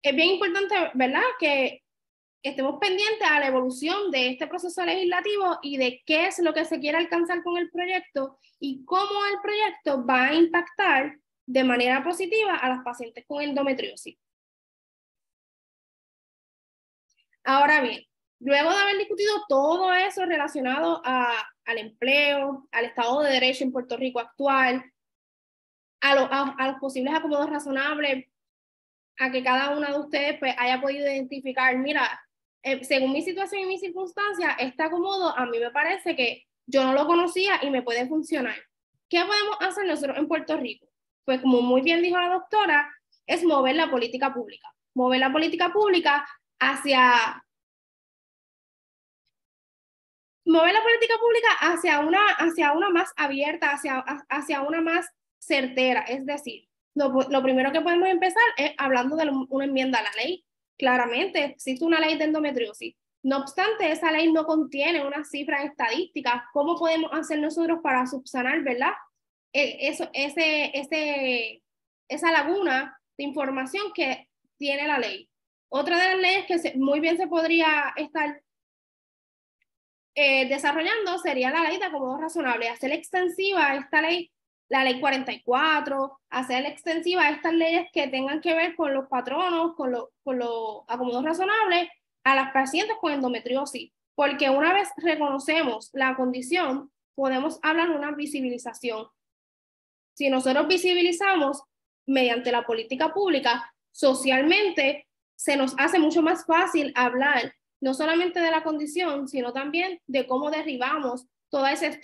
Es bien importante, ¿verdad?, que estemos pendientes a la evolución de este proceso legislativo y de qué es lo que se quiere alcanzar con el proyecto y cómo el proyecto va a impactar de manera positiva a las pacientes con endometriosis. Ahora bien, luego de haber discutido todo eso relacionado al empleo, al Estado de Derecho en Puerto Rico actual, a los posibles acomodos razonables, a que cada una de ustedes pues, haya podido identificar, mira, según mi situación y mis circunstancias, este acomodo a mí me parece que yo no lo conocía y me puede funcionar. ¿Qué podemos hacer nosotros en Puerto Rico? Pues como muy bien dijo la doctora, es mover la política pública. Mover la política pública hacia hacia una más abierta, hacia una más certera. Es decir, lo primero que podemos empezar es hablando de una enmienda a la ley. Claramente existe una ley de endometriosis. No obstante, esa ley no contiene unas cifras estadísticas. ¿Cómo podemos hacer nosotros para subsanar, verdad, esa laguna de información que tiene la ley? Otra de las leyes que muy bien se podría estar desarrollando sería la ley de acomodo razonable, hacer extensiva esta ley, la ley 44, hacer extensiva estas leyes que tengan que ver con los patronos, con los acomodos razonables a las pacientes con endometriosis, porque una vez reconocemos la condición, podemos hablar de una visibilización. Si nosotros visibilizamos mediante la política pública, socialmente se nos hace mucho más fácil hablar no solamente de la condición, sino también de cómo derribamos todo ese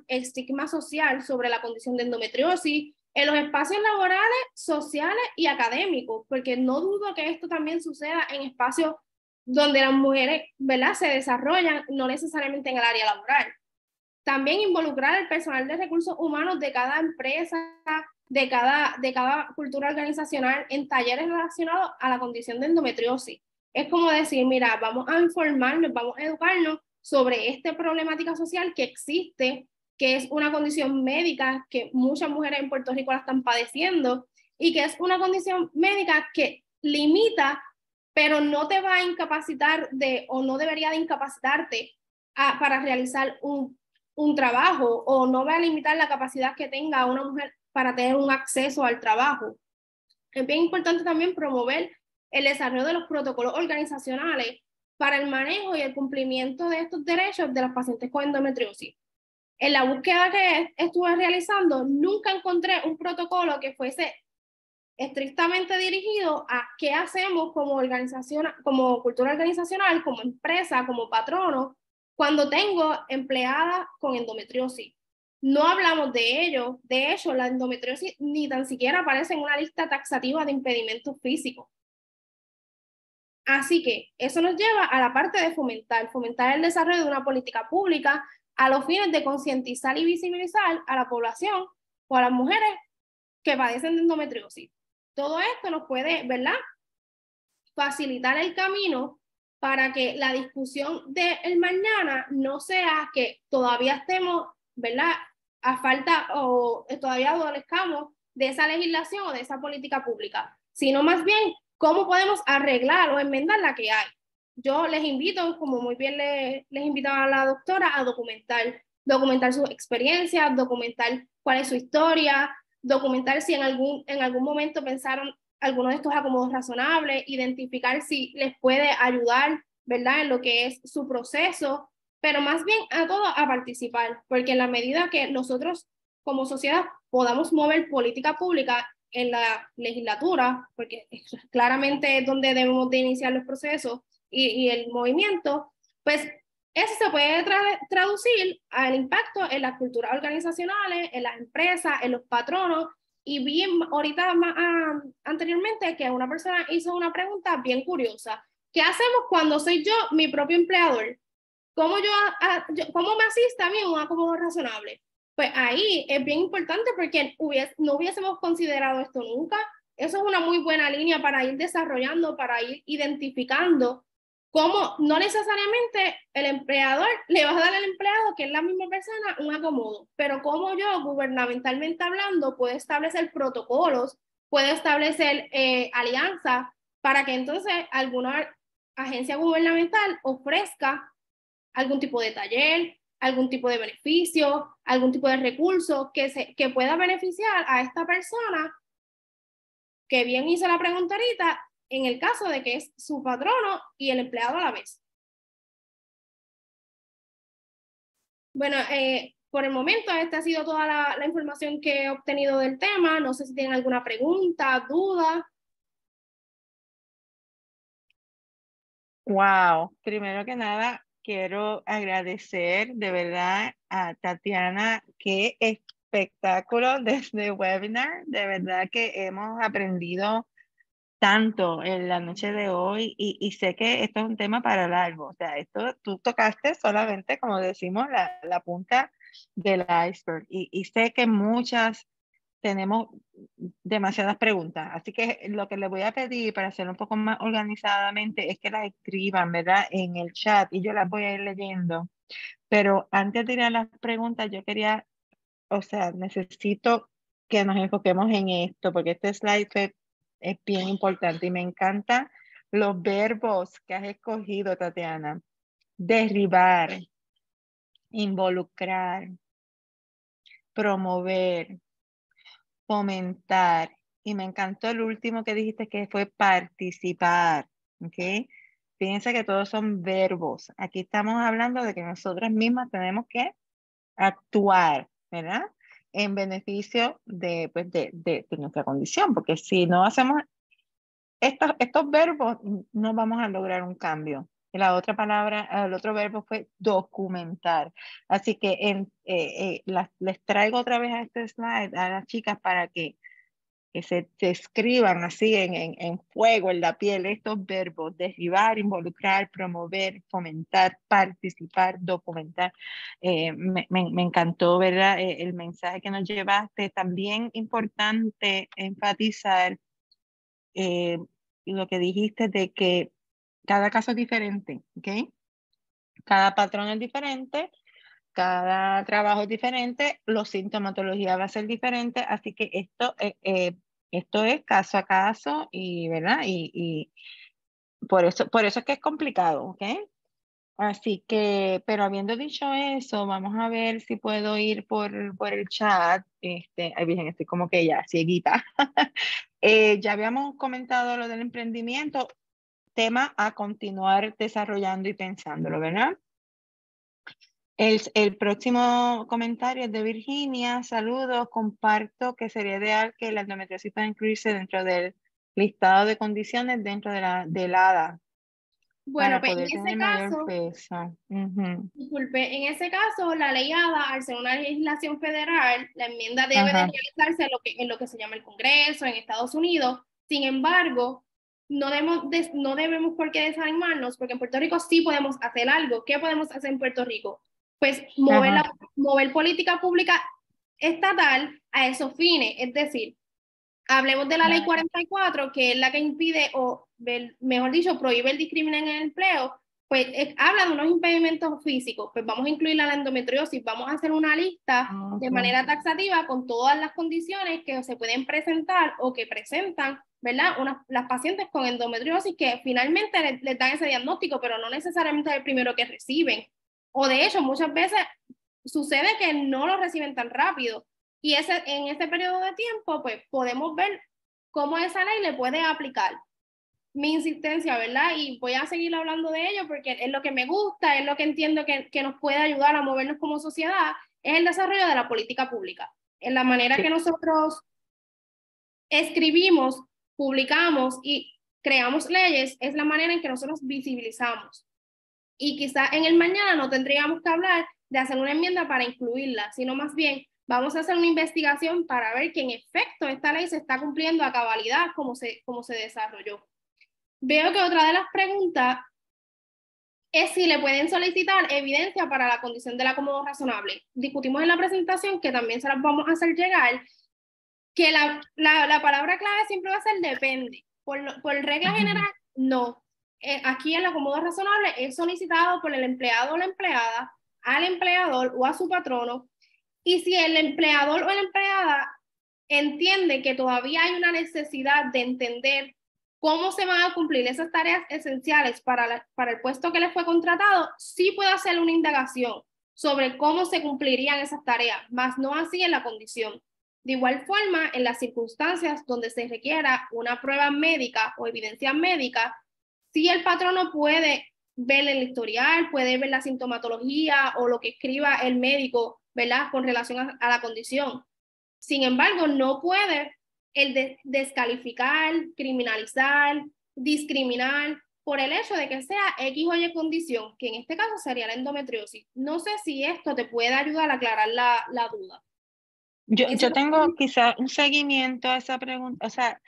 estigma social sobre la condición de endometriosis en los espacios laborales, sociales y académicos, porque no dudo que esto también suceda en espacios donde las mujeres, ¿verdad?, se desarrollan, no necesariamente en el área laboral. También involucrar al personal de recursos humanos de cada empresa, de cada cultura organizacional en talleres relacionados a la condición de endometriosis. Es como decir, mira, vamos a informarnos, vamos a educarnos sobre esta problemática social que existe, que es una condición médica que muchas mujeres en Puerto Rico la están padeciendo y que es una condición médica que limita, pero no te va a incapacitar o no debería de incapacitarte para realizar un trabajo, o no va a limitar la capacidad que tenga una mujer para tener un acceso al trabajo. Es bien importante también promover el desarrollo de los protocolos organizacionales para el manejo y el cumplimiento de estos derechos de los pacientes con endometriosis. En la búsqueda que estuve realizando, nunca encontré un protocolo que fuese estrictamente dirigido a qué hacemos como organización, como cultura organizacional, como empresa, como patrono, cuando tengo empleadas con endometriosis. No hablamos de ello. De hecho, la endometriosis ni tan siquiera aparece en una lista taxativa de impedimentos físicos. Así que eso nos lleva a la parte de fomentar el desarrollo de una política pública a los fines de concientizar y visibilizar a la población o a las mujeres que padecen de endometriosis. Todo esto nos puede, ¿verdad?, facilitar el camino para que la discusión del mañana no sea que todavía estemos, ¿verdad?, a falta o todavía adolezcamos de esa legislación o de esa política pública, sino más bien cómo podemos arreglar o enmendar la que hay. Yo les invito, como muy bien les invitaba a la doctora, a documentar sus experiencias, documentar cuál es su historia, documentar si en algún momento pensaron algunos de estos acomodos razonables, identificar si les puede ayudar, ¿verdad?, en lo que es su proceso, pero más bien a todo a participar, porque en la medida que nosotros como sociedad podamos mover política pública en la legislatura, porque claramente es donde debemos de iniciar los procesos y el movimiento, pues eso se puede traducir al impacto en las culturas organizacionales, en las empresas, en los patronos. Y vi ahorita anteriormente que una persona hizo una pregunta bien curiosa. ¿Qué hacemos cuando soy yo mi propio empleador? ¿Cómo me asiste a mí un acomodo razonable? Pues ahí es bien importante porque no hubiésemos considerado esto nunca. Eso es una muy buena línea para ir desarrollando, para ir identificando cómo no necesariamente el empleador le va a dar al empleado, que es la misma persona, un acomodo, pero cómo yo, gubernamentalmente hablando, puedo establecer protocolos, puedo establecer alianzas para que entonces alguna agencia gubernamental ofrezca algún tipo de taller, algún tipo de beneficio, algún tipo de recurso que pueda beneficiar a esta persona que bien hizo la pregunta ahorita, en el caso de que es su patrono y el empleado a la vez. Bueno, por el momento esta ha sido toda la información que he obtenido del tema. No sé si tienen alguna pregunta, duda. Wow, primero que nada, quiero agradecer de verdad a Tatiana. Qué espectáculo desde webinar. De verdad que hemos aprendido tanto en la noche de hoy y sé que esto es un tema para largo. O sea, esto tú tocaste solamente, como decimos, la punta del iceberg y sé que muchas tenemos demasiadas preguntas. Así que lo que les voy a pedir para hacerlo un poco más organizadamente es que las escriban, ¿verdad?, en el chat y yo las voy a ir leyendo. Pero antes de ir a las preguntas, yo quería, o sea, necesito que nos enfoquemos en esto, porque este slide es bien importante y me encantan los verbos que has escogido, Tatiana. Derribar, involucrar, promover, fomentar. Y me encantó el último que dijiste, que fue participar. ¿Ok? Fíjense que todos son verbos. Aquí estamos hablando de que nosotras mismas tenemos que actuar, ¿verdad?, en beneficio de, pues de nuestra condición, porque si no hacemos estos verbos, no vamos a lograr un cambio. Y la otra palabra, el otro verbo fue documentar. Así que les traigo otra vez a este slide a las chicas para que se escriban así en fuego, en la piel, estos verbos: derribar, involucrar, promover, fomentar, participar, documentar. Me encantó, ¿verdad?, el mensaje que nos llevaste. También importante enfatizar lo que dijiste de que cada caso es diferente, ¿ok? Cada patrón es diferente, cada trabajo es diferente, la sintomatología va a ser diferente, así que esto es caso a caso y, ¿verdad? Y por eso es que es complicado, ¿ok? Así que, pero habiendo dicho eso, vamos a ver si puedo ir por el chat. Ay, bien, estoy como que ya cieguita. Ya habíamos comentado lo del emprendimiento. tema a continuar desarrollando y pensándolo, ¿verdad? El próximo comentario es de Virginia. Saludos, comparto que sería ideal que la endometriosis pueda incluirse dentro del listado de condiciones dentro del ADA Bueno, para pues poder tener mayor peso. disculpe, en ese caso, la ley ADA, al ser una legislación federal, la enmienda debe de Ajá. realizarse en lo que se llama el Congreso, en Estados Unidos. Sin embargo, no debemos por qué desanimarnos, porque en Puerto Rico sí podemos hacer algo. ¿Qué podemos hacer en Puerto Rico? Pues mover política pública estatal a esos fines. Es decir, hablemos de la ley 44, que es la que impide, o mejor dicho, prohíbe el discrimen en el empleo. Pues habla de unos impedimentos físicos. Pues vamos a incluir la endometriosis. Vamos a hacer una lista de manera taxativa con todas las condiciones que se pueden presentar o que presentan, ¿verdad? Las pacientes con endometriosis que finalmente les dan ese diagnóstico, pero no necesariamente es el primero que reciben. O de hecho, muchas veces sucede que no lo reciben tan rápido. Y en ese periodo de tiempo, pues podemos ver cómo esa ley le puede aplicar. Mi insistencia, ¿verdad? Y voy a seguir hablando de ello porque es lo que me gusta, es lo que entiendo que nos puede ayudar a movernos como sociedad, es el desarrollo de la política pública. En la manera que nosotros escribimos, publicamos y creamos leyes, es la manera en que nosotros visibilizamos. Y quizá en el mañana no tendríamos que hablar de hacer una enmienda para incluirla, sino más bien vamos a hacer una investigación para ver que en efecto esta ley se está cumpliendo a cabalidad como se desarrolló. Veo que otra de las preguntas es si le pueden solicitar evidencia para la condición del acomodo razonable. Discutimos en la presentación, que también se las vamos a hacer llegar, que la palabra clave siempre va a ser depende. Por regla general, no. Aquí el acomodo razonable es solicitado por el empleado o la empleada al empleador o a su patrono, y si el empleador o la empleada entiende que todavía hay una necesidad de entender cómo se van a cumplir esas tareas esenciales para el puesto que les fue contratado, sí puede hacer una indagación sobre cómo se cumplirían esas tareas, más no así en la condición. De igual forma, en las circunstancias donde se requiera una prueba médica o evidencia médica, sí el patrono puede ver el historial, puede ver la sintomatología o lo que escriba el médico, ¿verdad?, con relación a la condición. Sin embargo, no puede el descalificar, criminalizar, discriminar por el hecho de que sea X o Y condición, que en este caso sería la endometriosis. No sé si esto te puede ayudar a aclarar la duda. Yo tengo quizá un seguimiento a esa pregunta. O sea,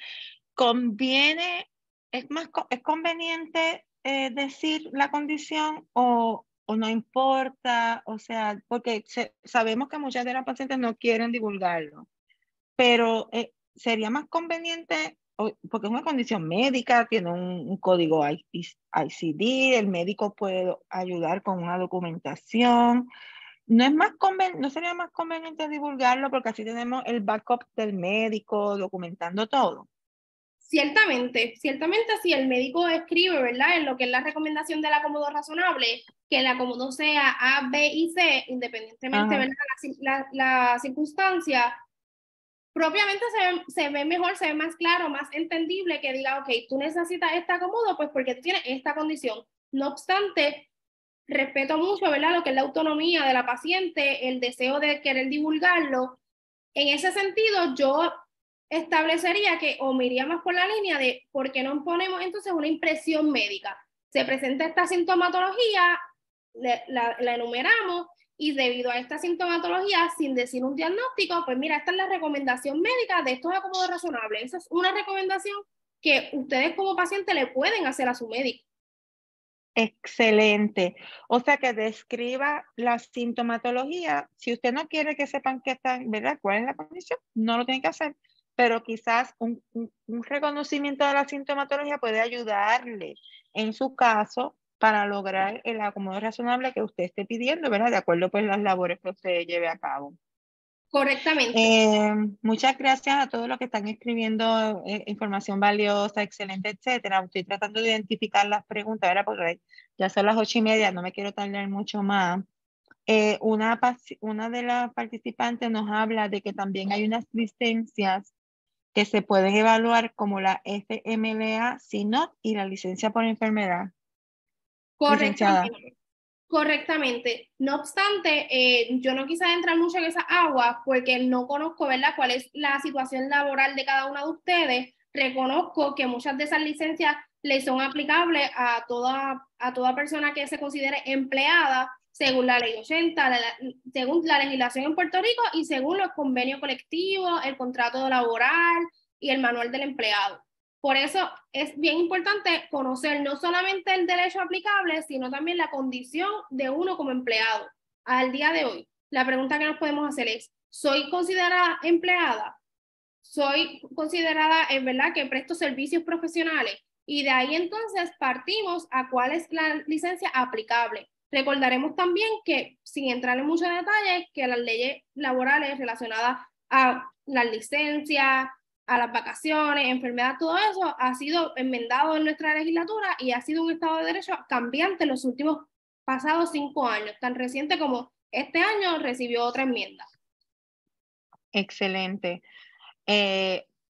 ¿es conveniente decir la condición o no importa? O sea, porque sabemos que muchas de las pacientes no quieren divulgarlo, pero sería más conveniente, porque es una condición médica, tiene un código ICD, el médico puede ayudar con una documentación. ¿No sería más conveniente divulgarlo porque así tenemos el backup del médico documentando todo? Ciertamente si el médico escribe, ¿verdad?, en lo que es la recomendación del acomodo razonable, que el acomodo sea A, B y C, independientemente, ¿verdad?, la circunstancia, propiamente se ve mejor, se ve más claro, más entendible que diga, ok, tú necesitas este acomodo, pues porque tú tienes esta condición. No obstante, respeto mucho, ¿verdad?, lo que es la autonomía de la paciente, el deseo de querer divulgarlo. En ese sentido, yo establecería que, o me iría más por la línea de por qué no ponemos entonces una impresión médica. Se presenta esta sintomatología, la enumeramos, y debido a esta sintomatología, sin decir un diagnóstico, pues mira, esta es la recomendación médica de estos acomodos razonables. Esa es una recomendación que ustedes como paciente le pueden hacer a su médico. Excelente. O sea, que describa la sintomatología. Si usted no quiere que sepan qué están, ¿verdad?, cuál es la condición, no lo tiene que hacer. Pero quizás un reconocimiento de la sintomatología puede ayudarle en su caso para lograr el acomodo razonable que usted esté pidiendo, ¿verdad?, de acuerdo pues las labores que usted lleve a cabo. Correctamente. Muchas gracias a todos los que están escribiendo información valiosa, excelente, etcétera. Estoy tratando de identificar las preguntas, ¿verdad?, porque ya son las 8:30, no me quiero tardar mucho más. Una de las participantes nos habla de que también hay unas licencias que se pueden evaluar como la FMLA, CNOT y la licencia por enfermedad. Licenciada. Correctamente. Correctamente. No obstante, yo no quise entrar mucho en esa agua porque no conozco, ¿verdad?, cuál es la situación laboral de cada uno de ustedes. Reconozco que muchas de esas licencias le son aplicables a toda persona que se considere empleada según la ley 80, según la legislación en Puerto Rico y según los convenios colectivos, el contrato laboral y el manual del empleado. Por eso es bien importante conocer no solamente el derecho aplicable, sino también la condición de uno como empleado. Al día de hoy, la pregunta que nos podemos hacer es, ¿soy considerada empleada? ¿Soy considerada, en verdad, que presto servicios profesionales? Y de ahí entonces partimos a cuál es la licencia aplicable. Recordaremos también que, sin entrar en muchos detalles, que las leyes laborales relacionadas a las licencias, a las vacaciones, enfermedad, todo eso ha sido enmendado en nuestra legislatura y ha sido un Estado de Derecho cambiante en los últimos pasados 5 años. Tan reciente como este año recibió otra enmienda. Excelente.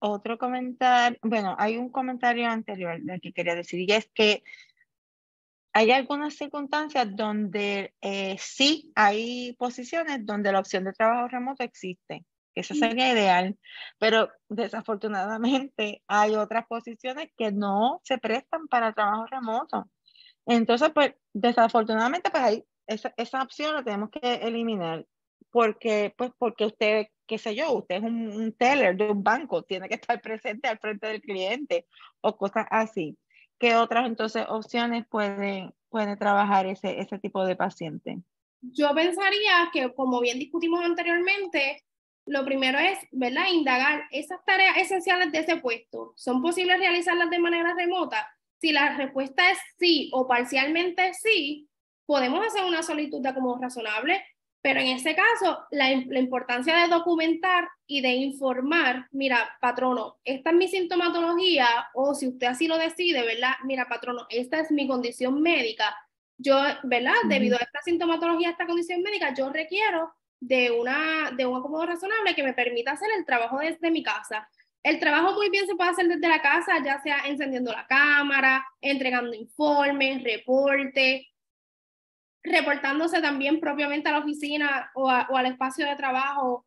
Otro comentario, bueno, hay un comentario anterior del que quería decir, y es que hay algunas circunstancias donde sí hay posiciones donde la opción de trabajo remoto existe. Eso sería ideal, pero desafortunadamente hay otras posiciones que no se prestan para trabajo remoto. Entonces, pues, desafortunadamente, pues ahí esa opción la tenemos que eliminar, porque usted, qué sé yo, usted es un teller de un banco, tiene que estar presente al frente del cliente o cosas así. ¿Qué otras entonces opciones puede trabajar ese tipo de paciente? Yo pensaría que, como bien discutimos anteriormente, lo primero es, ¿verdad?, indagar esas tareas esenciales de ese puesto. ¿Son posibles realizarlas de manera remota? Si la respuesta es sí o parcialmente sí, podemos hacer una solicitud de acomodo razonable, pero en ese caso, la importancia de documentar y de informar, mira, patrono, esta es mi sintomatología, o si usted así lo decide, ¿verdad? Mira, patrono, esta es mi condición médica. Yo, ¿verdad? Debido a esta sintomatología, a esta condición médica, yo requiero de un acomodo razonable que me permita hacer el trabajo desde mi casa. El trabajo muy bien se puede hacer desde la casa, ya sea encendiendo la cámara, entregando informes, reportes, reportándose también propiamente a la oficina o al espacio de trabajo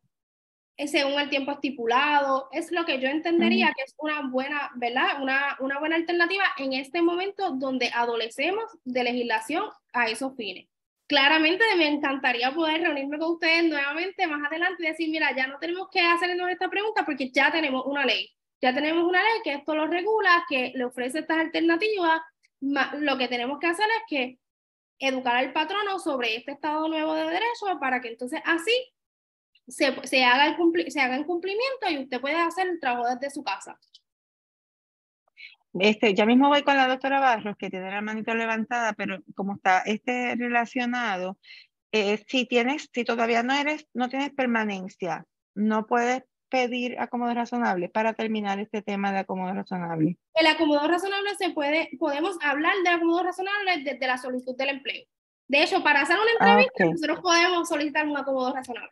según el tiempo estipulado. Es lo que yo entendería que es una buena, ¿verdad? Una buena alternativa en este momento donde adolecemos de legislación a esos fines. Claramente me encantaría poder reunirme con ustedes nuevamente más adelante y decir, mira, ya no tenemos que hacernos esta pregunta porque ya tenemos una ley. Ya tenemos una ley que esto lo regula, que le ofrece estas alternativas. Lo que tenemos que hacer es que educar al patrono sobre este estado nuevo de derecho para que entonces así se haga en cumplimiento y usted puede hacer el trabajo desde su casa. Ya mismo voy con la doctora Barros, que tiene la manita levantada, pero como está relacionado, si todavía no tienes permanencia, no puedes pedir acomodo razonable para terminar este tema de acomodo razonable. El acomodo razonable podemos hablar de acomodo razonable desde la solicitud del empleo. De hecho, para hacer una entrevista, nosotros podemos solicitar un acomodo razonable.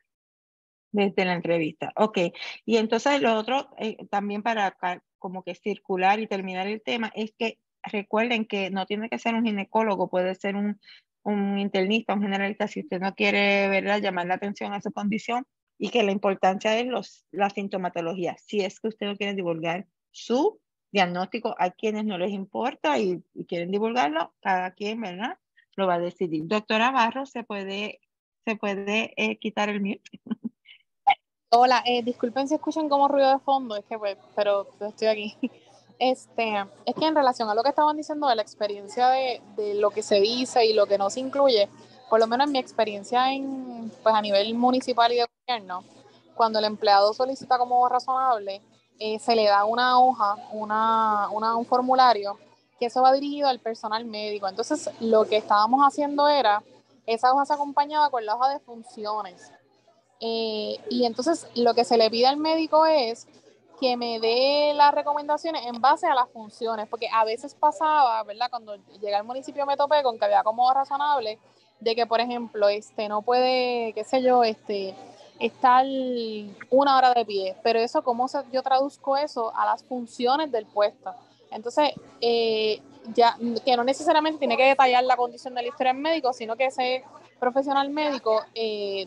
Desde la entrevista, ok. Y entonces lo otro, también para como que circular y terminar el tema, es que recuerden que no tiene que ser un ginecólogo, puede ser un internista, un generalista, si usted no quiere, ¿verdad?, llamar la atención a su condición, y que la importancia es la sintomatología. Si es que usted no quiere divulgar su diagnóstico a quienes no les importa y quieren divulgarlo, cada quien, ¿verdad?, lo va a decidir. Doctora Barros, ¿se puede quitar el mute? Hola, disculpen si escuchan como ruido de fondo, es que pero estoy aquí. Es que en relación a lo que estaban diciendo de la experiencia de lo que se dice y lo que no se incluye, por lo menos en mi experiencia pues a nivel municipal y de gobierno, cuando el empleado solicita como razonable, se le da una hoja, un formulario, que eso va dirigido al personal médico. Entonces, lo que estábamos haciendo era, esa hoja se acompañaba con la hoja de funciones. Y entonces lo que se le pide al médico es que me dé las recomendaciones en base a las funciones, porque a veces pasaba, ¿verdad? Cuando llegué al municipio me topé con que había como razonable de que, por ejemplo, no puede, qué sé yo, estar 1 hora de pie, pero eso, yo traduzco eso a las funciones del puesto. Entonces, ya que no necesariamente tiene que detallar la condición del historial médico, sino que ese profesional médico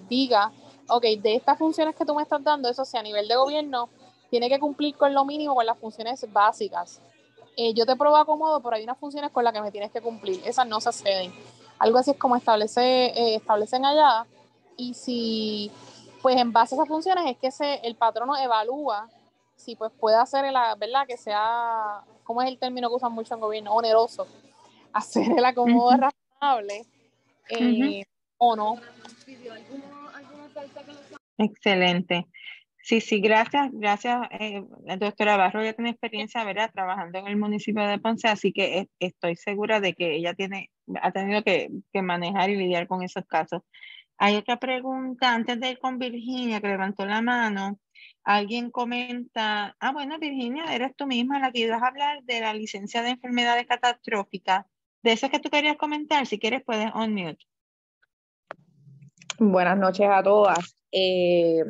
diga, ok, de estas funciones que tú me estás dando, eso sea a nivel de gobierno, tiene que cumplir con lo mínimo, con las funciones básicas. Yo te pruebo acomodo, pero hay unas funciones con las que me tienes que cumplir, esas no se acceden. Algo así es como establecen allá, y si, pues en base a esas funciones es que el patrono evalúa si pues puede hacer, ¿verdad? Que sea, ¿cómo es el término que usan mucho en gobierno? Oneroso. Hacer el acomodo razonable o no. Excelente. Sí, gracias. La doctora Barro ya tiene experiencia, ¿verdad?, trabajando en el municipio de Ponce, así que estoy segura de que ella ha tenido que manejar y lidiar con esos casos. Hay otra pregunta antes de ir con Virginia, que levantó la mano. Alguien comenta, bueno, Virginia, eres tú misma la que ibas a hablar de la licencia de enfermedades catastróficas. De eso que tú querías comentar, si quieres puedes unmute. Buenas noches a todas. Llevo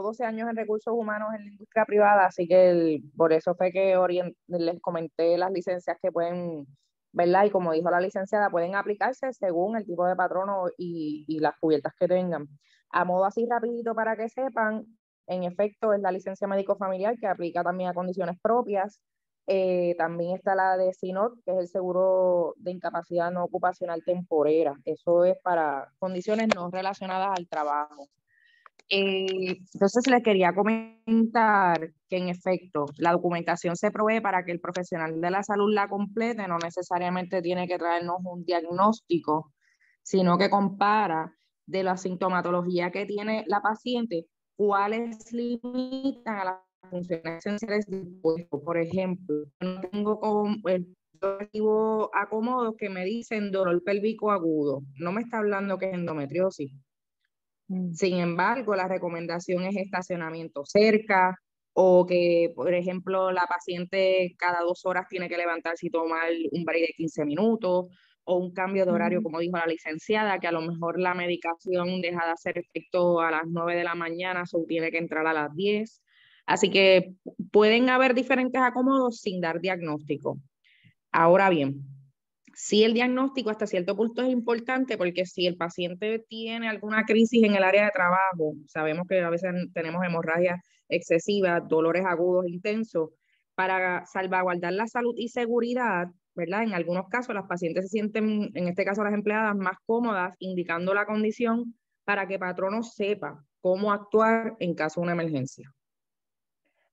12 años en recursos humanos en la industria privada, así que por eso fue que les comenté las licencias que pueden, ¿verdad? Y como dijo la licenciada, pueden aplicarse según el tipo de patrono y las cubiertas que tengan. A modo así rapidito para que sepan, en efecto es la licencia médico familiar que aplica también a condiciones propias. También está la de SINOT, que es el seguro de incapacidad no ocupacional temporera. Eso es para condiciones no relacionadas al trabajo. Entonces les quería comentar que en efecto la documentación se provee para que el profesional de la salud la complete, no necesariamente tiene que traernos un diagnóstico, sino que compara de la sintomatología que tiene la paciente, cuáles limitan a las funciones esenciales del cuerpo. Por ejemplo, yo recibo acomodos que me dicen dolor pélvico agudo, no me está hablando que es endometriosis. Sin embargo, la recomendación es estacionamiento cerca, o que, por ejemplo, la paciente cada 2 horas tiene que levantarse y tomar un break de 15 minutos, o un cambio de horario, como dijo la licenciada, que a lo mejor la medicación deja de hacer efecto a las 9 de la mañana, o tiene que entrar a las 10. Así que pueden haber diferentes acomodos sin dar diagnóstico. Ahora bien, sí, el diagnóstico hasta cierto punto es importante, porque si el paciente tiene alguna crisis en el área de trabajo, sabemos que a veces tenemos hemorragias excesivas, dolores agudos intensos, para salvaguardar la salud y seguridad, ¿verdad? En algunos casos las pacientes se sienten, en este caso las empleadas, más cómodas indicando la condición para que patrono sepa cómo actuar en caso de una emergencia.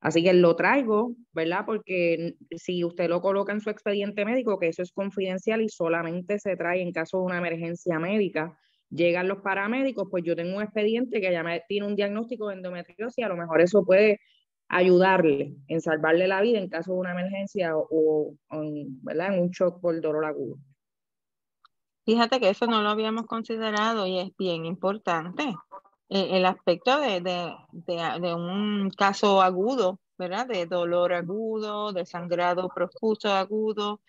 Así que lo traigo, ¿verdad? Porque si usted lo coloca en su expediente médico, que eso es confidencial y solamente se trae en caso de una emergencia médica, llegan los paramédicos, pues yo tengo un expediente que ya tiene un diagnóstico de endometriosis, y a lo mejor eso puede ayudarle en salvarle la vida en caso de una emergencia ¿verdad? En un shock por dolor agudo. Fíjate que eso no lo habíamos considerado y es bien importante. El aspecto de un caso agudo, ¿verdad? De dolor agudo, de sangrado profuso agudo.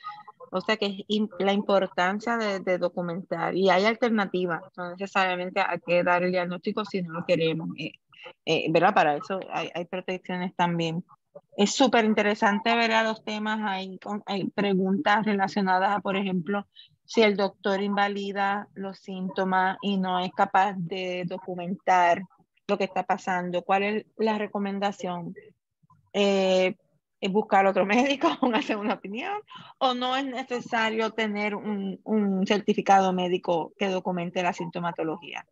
O sea que la importancia de documentar. Y hay alternativas, no necesariamente hay que dar el diagnóstico si no lo queremos. ¿Verdad? Para eso hay protecciones también. Es súper interesante ver a los temas. Hay preguntas relacionadas a, por ejemplo, si el doctor invalida los síntomas y no es capaz de documentar lo que está pasando, ¿cuál es la recomendación? Buscar otro médico, hacer una opinión, o no es necesario tener un certificado médico que documente la sintomatología?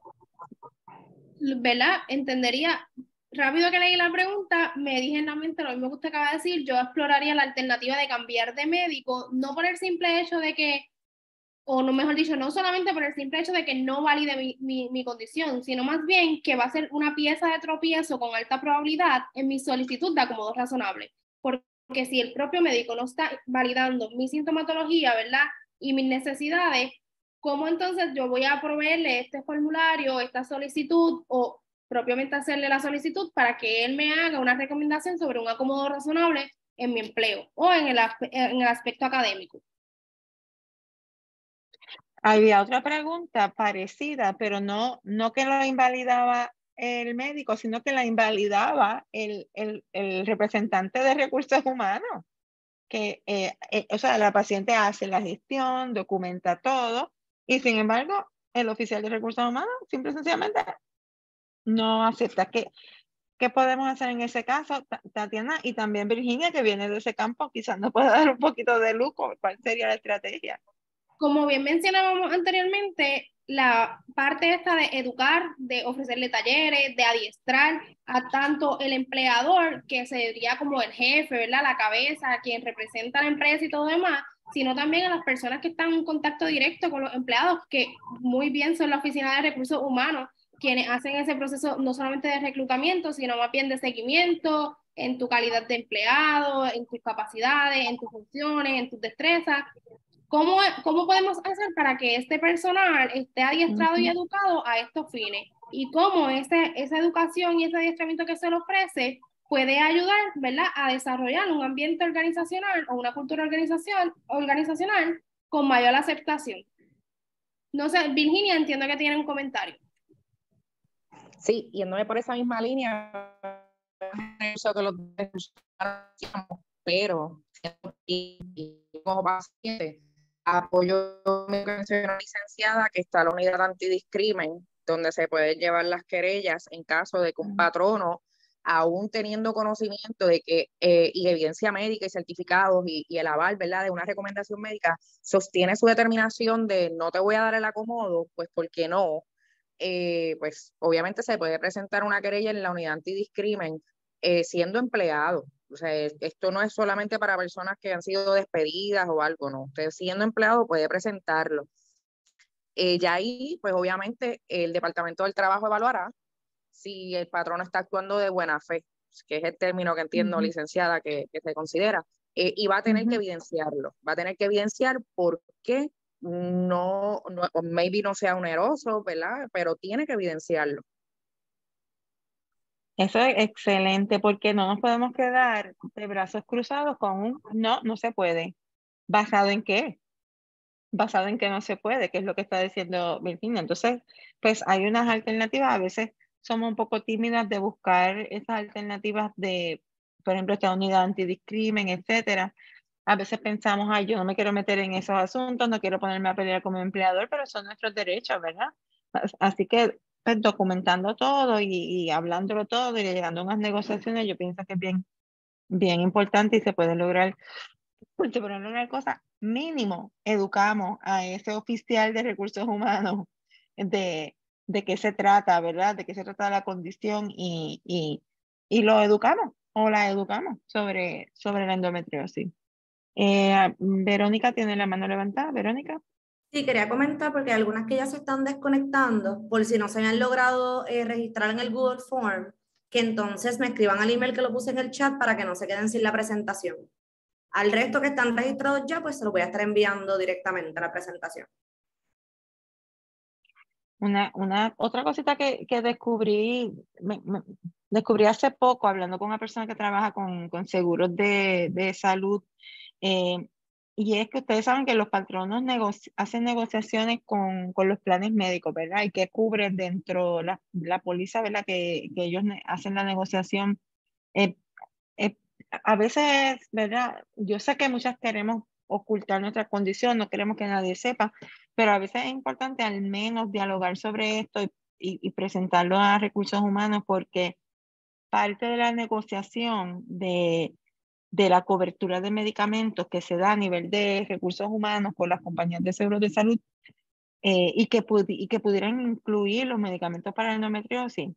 ¿Verdad? Entendería, rápido que leí la pregunta, me dije en la mente lo mismo que usted acaba de decir, yo exploraría la alternativa de cambiar de médico, no por el simple hecho de que, o no, mejor dicho, no solamente por el simple hecho de que no valide mi condición, sino más bien que va a ser una pieza de tropiezo con alta probabilidad en mi solicitud de acomodo razonable. Porque si el propio médico no está validando mi sintomatología, ¿verdad? Y mis necesidades, ¿cómo entonces yo voy a proveerle este formulario, esta solicitud, o propiamente hacerle la solicitud para que él me haga una recomendación sobre un acomodo razonable en mi empleo o en el aspecto académico? Había otra pregunta parecida, pero no que lo invalidaba el médico, sino que la invalidaba el representante de recursos humanos, que o sea, la paciente hace la gestión, documenta todo, y sin embargo, el oficial de recursos humanos simple y sencillamente no acepta. ¿Qué podemos hacer en ese caso, Tatiana? Y también Virginia, que viene de ese campo, quizás nos pueda dar un poquito de luz. ¿Cuál sería la estrategia? Como bien mencionábamos anteriormente, la parte esta de educar, de ofrecerle talleres, de adiestrar a tanto el empleador, que sería como el jefe, ¿verdad? La cabeza, quien representa la empresa y todo demás, sino también a las personas que están en contacto directo con los empleados, que muy bien son la Oficina de Recursos Humanos, quienes hacen ese proceso no solamente de reclutamiento, sino más bien de seguimiento en tu calidad de empleado, en tus capacidades, en tus funciones, en tus destrezas. ¿Cómo podemos hacer para que este personal esté adiestrado y educado a estos fines? Y cómo esa educación y ese adiestramiento que se le ofrece puede ayudar, ¿verdad?, a desarrollar un ambiente organizacional o una cultura organizacional con mayor aceptación. No sé, Virginia, entiendo que tiene un comentario. Sí, yéndome por esa misma línea, eso que los pero como paciente apoyo a mi licenciada que está en la unidad antidiscrimen, donde se pueden llevar las querellas en caso de que un patrono, aún teniendo conocimiento de que y evidencia médica y certificados y el aval, ¿verdad?, de una recomendación médica, sostiene su determinación de no te voy a dar el acomodo, pues ¿por qué no? Pues obviamente se puede presentar una querella en la unidad antidiscrimen siendo empleado. O sea, esto no es solamente para personas que han sido despedidas o algo, no. Usted siendo empleado puede presentarlo. Ya ahí, pues obviamente el Departamento del Trabajo evaluará si el patrón está actuando de buena fe, que es el término que entiendo, licenciada, que se considera, y va a tener que evidenciarlo, va a tener que evidenciar por qué maybe no sea oneroso, ¿verdad? Pero tiene que evidenciarlo. Eso es excelente, porque no nos podemos quedar de brazos cruzados con un no se puede. ¿Basado en qué? Basado en que no se puede, que es lo que está diciendo Virginia. Entonces, pues hay unas alternativas. A veces somos un poco tímidas de buscar esas alternativas de, por ejemplo, esta unidad antidiscrimen, etcétera. A veces pensamos, ay, yo no me quiero meter en esos asuntos, no quiero ponerme a pelear como empleador, pero son nuestros derechos, ¿verdad? Así que pues, documentando todo y hablándolo todo y llegando a unas negociaciones, yo pienso que es bien importante y se puede lograr. Pues te ponen una cosa, mínimo, educamos a ese oficial de recursos humanos de qué se trata, ¿verdad? De qué se trata la condición y lo educamos o la educamos sobre la endometriosis. Verónica tiene la mano levantada. Verónica. Sí, quería comentar porque hay algunas que ya se están desconectando por si no se habían logrado registrar en el Google Form, que entonces me escriban al email que lo puse en el chat para que no se queden sin la presentación. Al resto que están registrados ya, pues se los voy a estar enviando directamente a la presentación. Otra cosita que descubrí hace poco hablando con una persona que trabaja con seguros de salud, y es que ustedes saben que los patronos hacen negociaciones con los planes médicos, ¿verdad? Y que cubren dentro la póliza, ¿verdad? Que ellos hacen la negociación. Eh, a veces, ¿verdad? Yo sé que muchas queremos ocultar nuestra condición, no queremos que nadie sepa, pero a veces es importante al menos dialogar sobre esto y presentarlo a recursos humanos, porque parte de la negociación de la cobertura de medicamentos que se da a nivel de recursos humanos con las compañías de seguros de salud y que pudieran incluir los medicamentos para la endometriosis.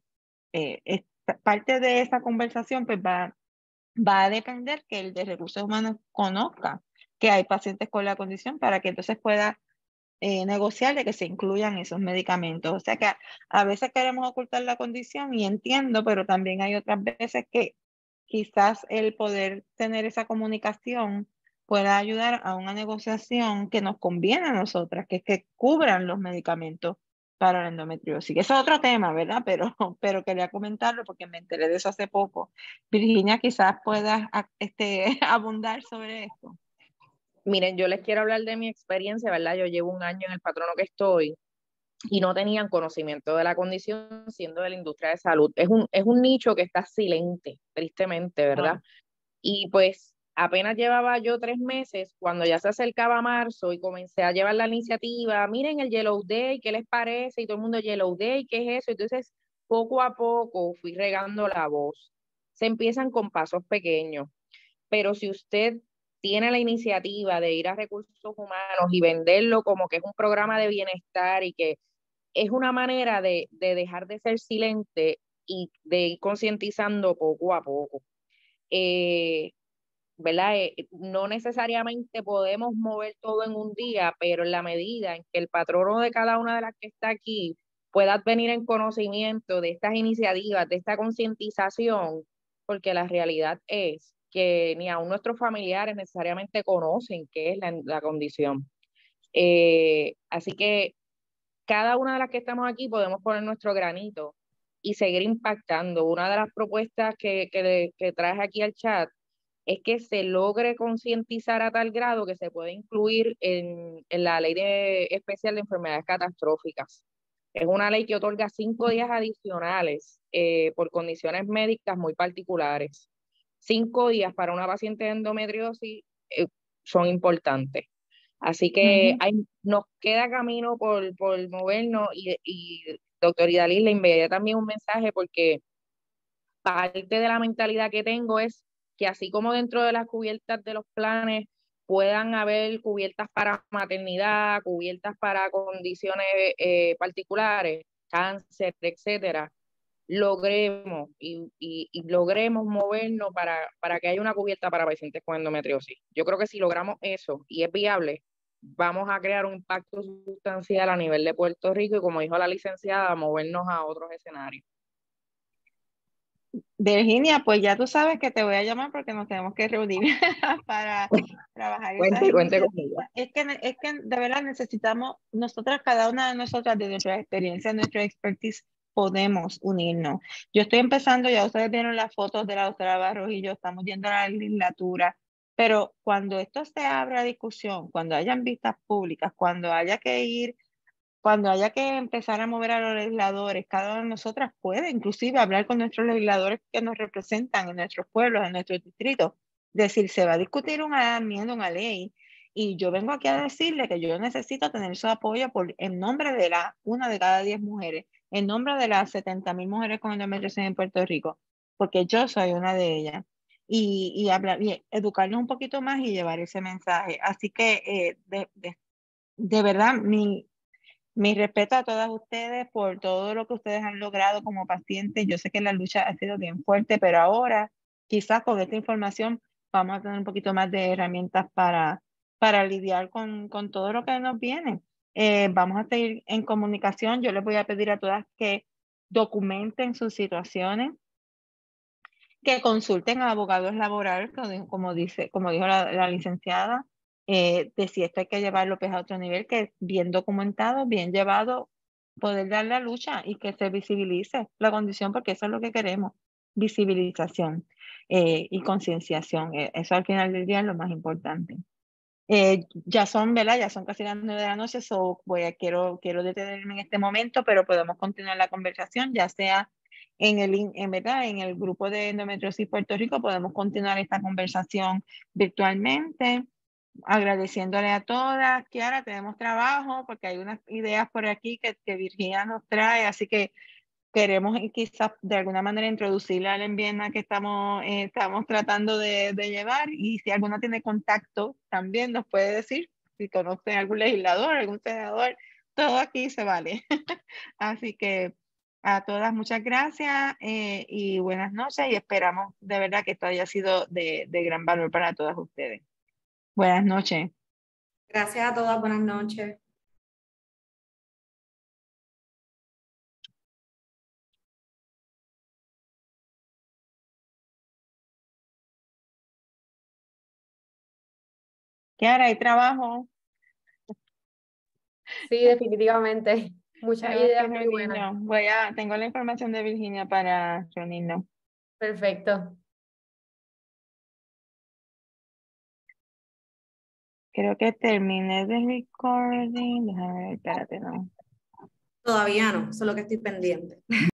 Parte de esa conversación pues va a depender que el de recursos humanos conozca que hay pacientes con la condición para que entonces pueda negociar de que se incluyan esos medicamentos. O sea que a veces queremos ocultar la condición y entiendo, pero también hay otras veces que quizás el poder tener esa comunicación pueda ayudar a una negociación que nos conviene a nosotras, que es que cubran los medicamentos para la endometriosis. Eso es otro tema, ¿verdad? Pero quería comentarlo porque me enteré de eso hace poco. Virginia, quizás puedas abundar sobre esto. Miren, yo les quiero hablar de mi experiencia, ¿verdad? Yo llevo 1 año en el patrono que estoy y no tenían conocimiento de la condición siendo de la industria de salud. Es un nicho que está silente, tristemente, ¿verdad? Y pues apenas llevaba yo 3 meses, cuando ya se acercaba marzo y comencé a llevar la iniciativa, miren el Yellow Day, ¿qué les parece? Y todo el mundo, Yellow Day, ¿qué es eso? Entonces, poco a poco fui regando la voz. Se empiezan con pasos pequeños, pero si usted tiene la iniciativa de ir a recursos humanos y venderlo como que es un programa de bienestar y que es una manera de dejar de ser silente y de ir concientizando poco a poco. ¿Verdad? No necesariamente podemos mover todo en un día, pero en la medida en que el patrono de cada una de las que está aquí pueda venir en conocimiento de estas iniciativas, de esta concientización, porque la realidad es que ni aún nuestros familiares necesariamente conocen qué es la condición. Así que cada una de las que estamos aquí podemos poner nuestro granito y seguir impactando. Una de las propuestas que traje aquí al chat es que se logre concientizar a tal grado que se puede incluir en la ley especial de enfermedades catastróficas. Es una ley que otorga 5 días adicionales por condiciones médicas muy particulares. 5 días para una paciente de endometriosis son importantes. Así que nos queda camino por movernos y doctor Idalí, le enviaría también un mensaje porque parte de la mentalidad que tengo es que así como dentro de las cubiertas de los planes puedan haber cubiertas para maternidad, cubiertas para condiciones particulares, cáncer, etcétera, logremos y logremos movernos para que haya una cubierta para pacientes con endometriosis. Yo creo que si logramos eso y es viable, vamos a crear un impacto sustancial a nivel de Puerto Rico y, como dijo la licenciada, movernos a otros escenarios. Virginia, pues ya tú sabes que te voy a llamar porque nos tenemos que reunir para trabajar esas Cuente iniciativas. conmigo. Es que de verdad necesitamos, nosotras, cada una de nosotras, de nuestra experiencia, nuestra expertise, podemos unirnos. Yo estoy empezando, ya ustedes vieron las fotos de la doctora Barros y yo, estamos yendo a la legislatura, pero cuando esto se abra a discusión, cuando hayan vistas públicas, cuando haya que empezar a mover a los legisladores, cada una de nosotras puede inclusive hablar con nuestros legisladores que nos representan en nuestros pueblos, en nuestros distritos, decir, se va a discutir una enmienda, una ley, y yo vengo aquí a decirle que yo necesito tener su apoyo en nombre de una de cada 10 mujeres, en nombre de las 70,000 mujeres con endometriosis en Puerto Rico, porque yo soy una de ellas. Y hablar, y educarnos un poquito más y llevar ese mensaje. Así que de verdad, mi respeto a todas ustedes por todo lo que ustedes han logrado como pacientes. Yo sé que la lucha ha sido bien fuerte, pero ahora quizás con esta información vamos a tener un poquito más de herramientas para lidiar con todo lo que nos viene. Vamos a seguir en comunicación. Yo les voy a pedir a todas que documenten sus situaciones, que consulten a abogados laborales, como dijo la licenciada, de si esto hay que llevarlo pues, a otro nivel, que es bien documentado, bien llevado, poder dar la lucha y que se visibilice la condición, porque eso es lo que queremos, visibilización y concienciación. Eso al final del día es lo más importante. Ya son, ¿verdad? Ya son casi las 9 de la noche, quiero detenerme en este momento, pero podemos continuar la conversación, ya sea ¿verdad? En el grupo de Endometriosis Puerto Rico, podemos continuar esta conversación virtualmente, agradeciéndole a todas. Kiara, tenemos trabajo porque hay unas ideas por aquí que Virginia nos trae, así que queremos quizás de alguna manera introducirla a la enmienda que estamos tratando de llevar, y si alguna tiene contacto también nos puede decir, si conoce algún legislador, algún senador, todo aquí se vale. Así que a todas muchas gracias y buenas noches, y esperamos de verdad que esto haya sido de gran valor para todas ustedes. Buenas noches. Gracias a todas, buenas noches. Kiara, ¿hay trabajo? Sí, definitivamente. Muchas ideas muy buenas. Tengo la información de Virginia para reunirnos. Perfecto. Creo que terminé de recording. Déjame ver, espérate, no. Todavía no, solo que estoy pendiente.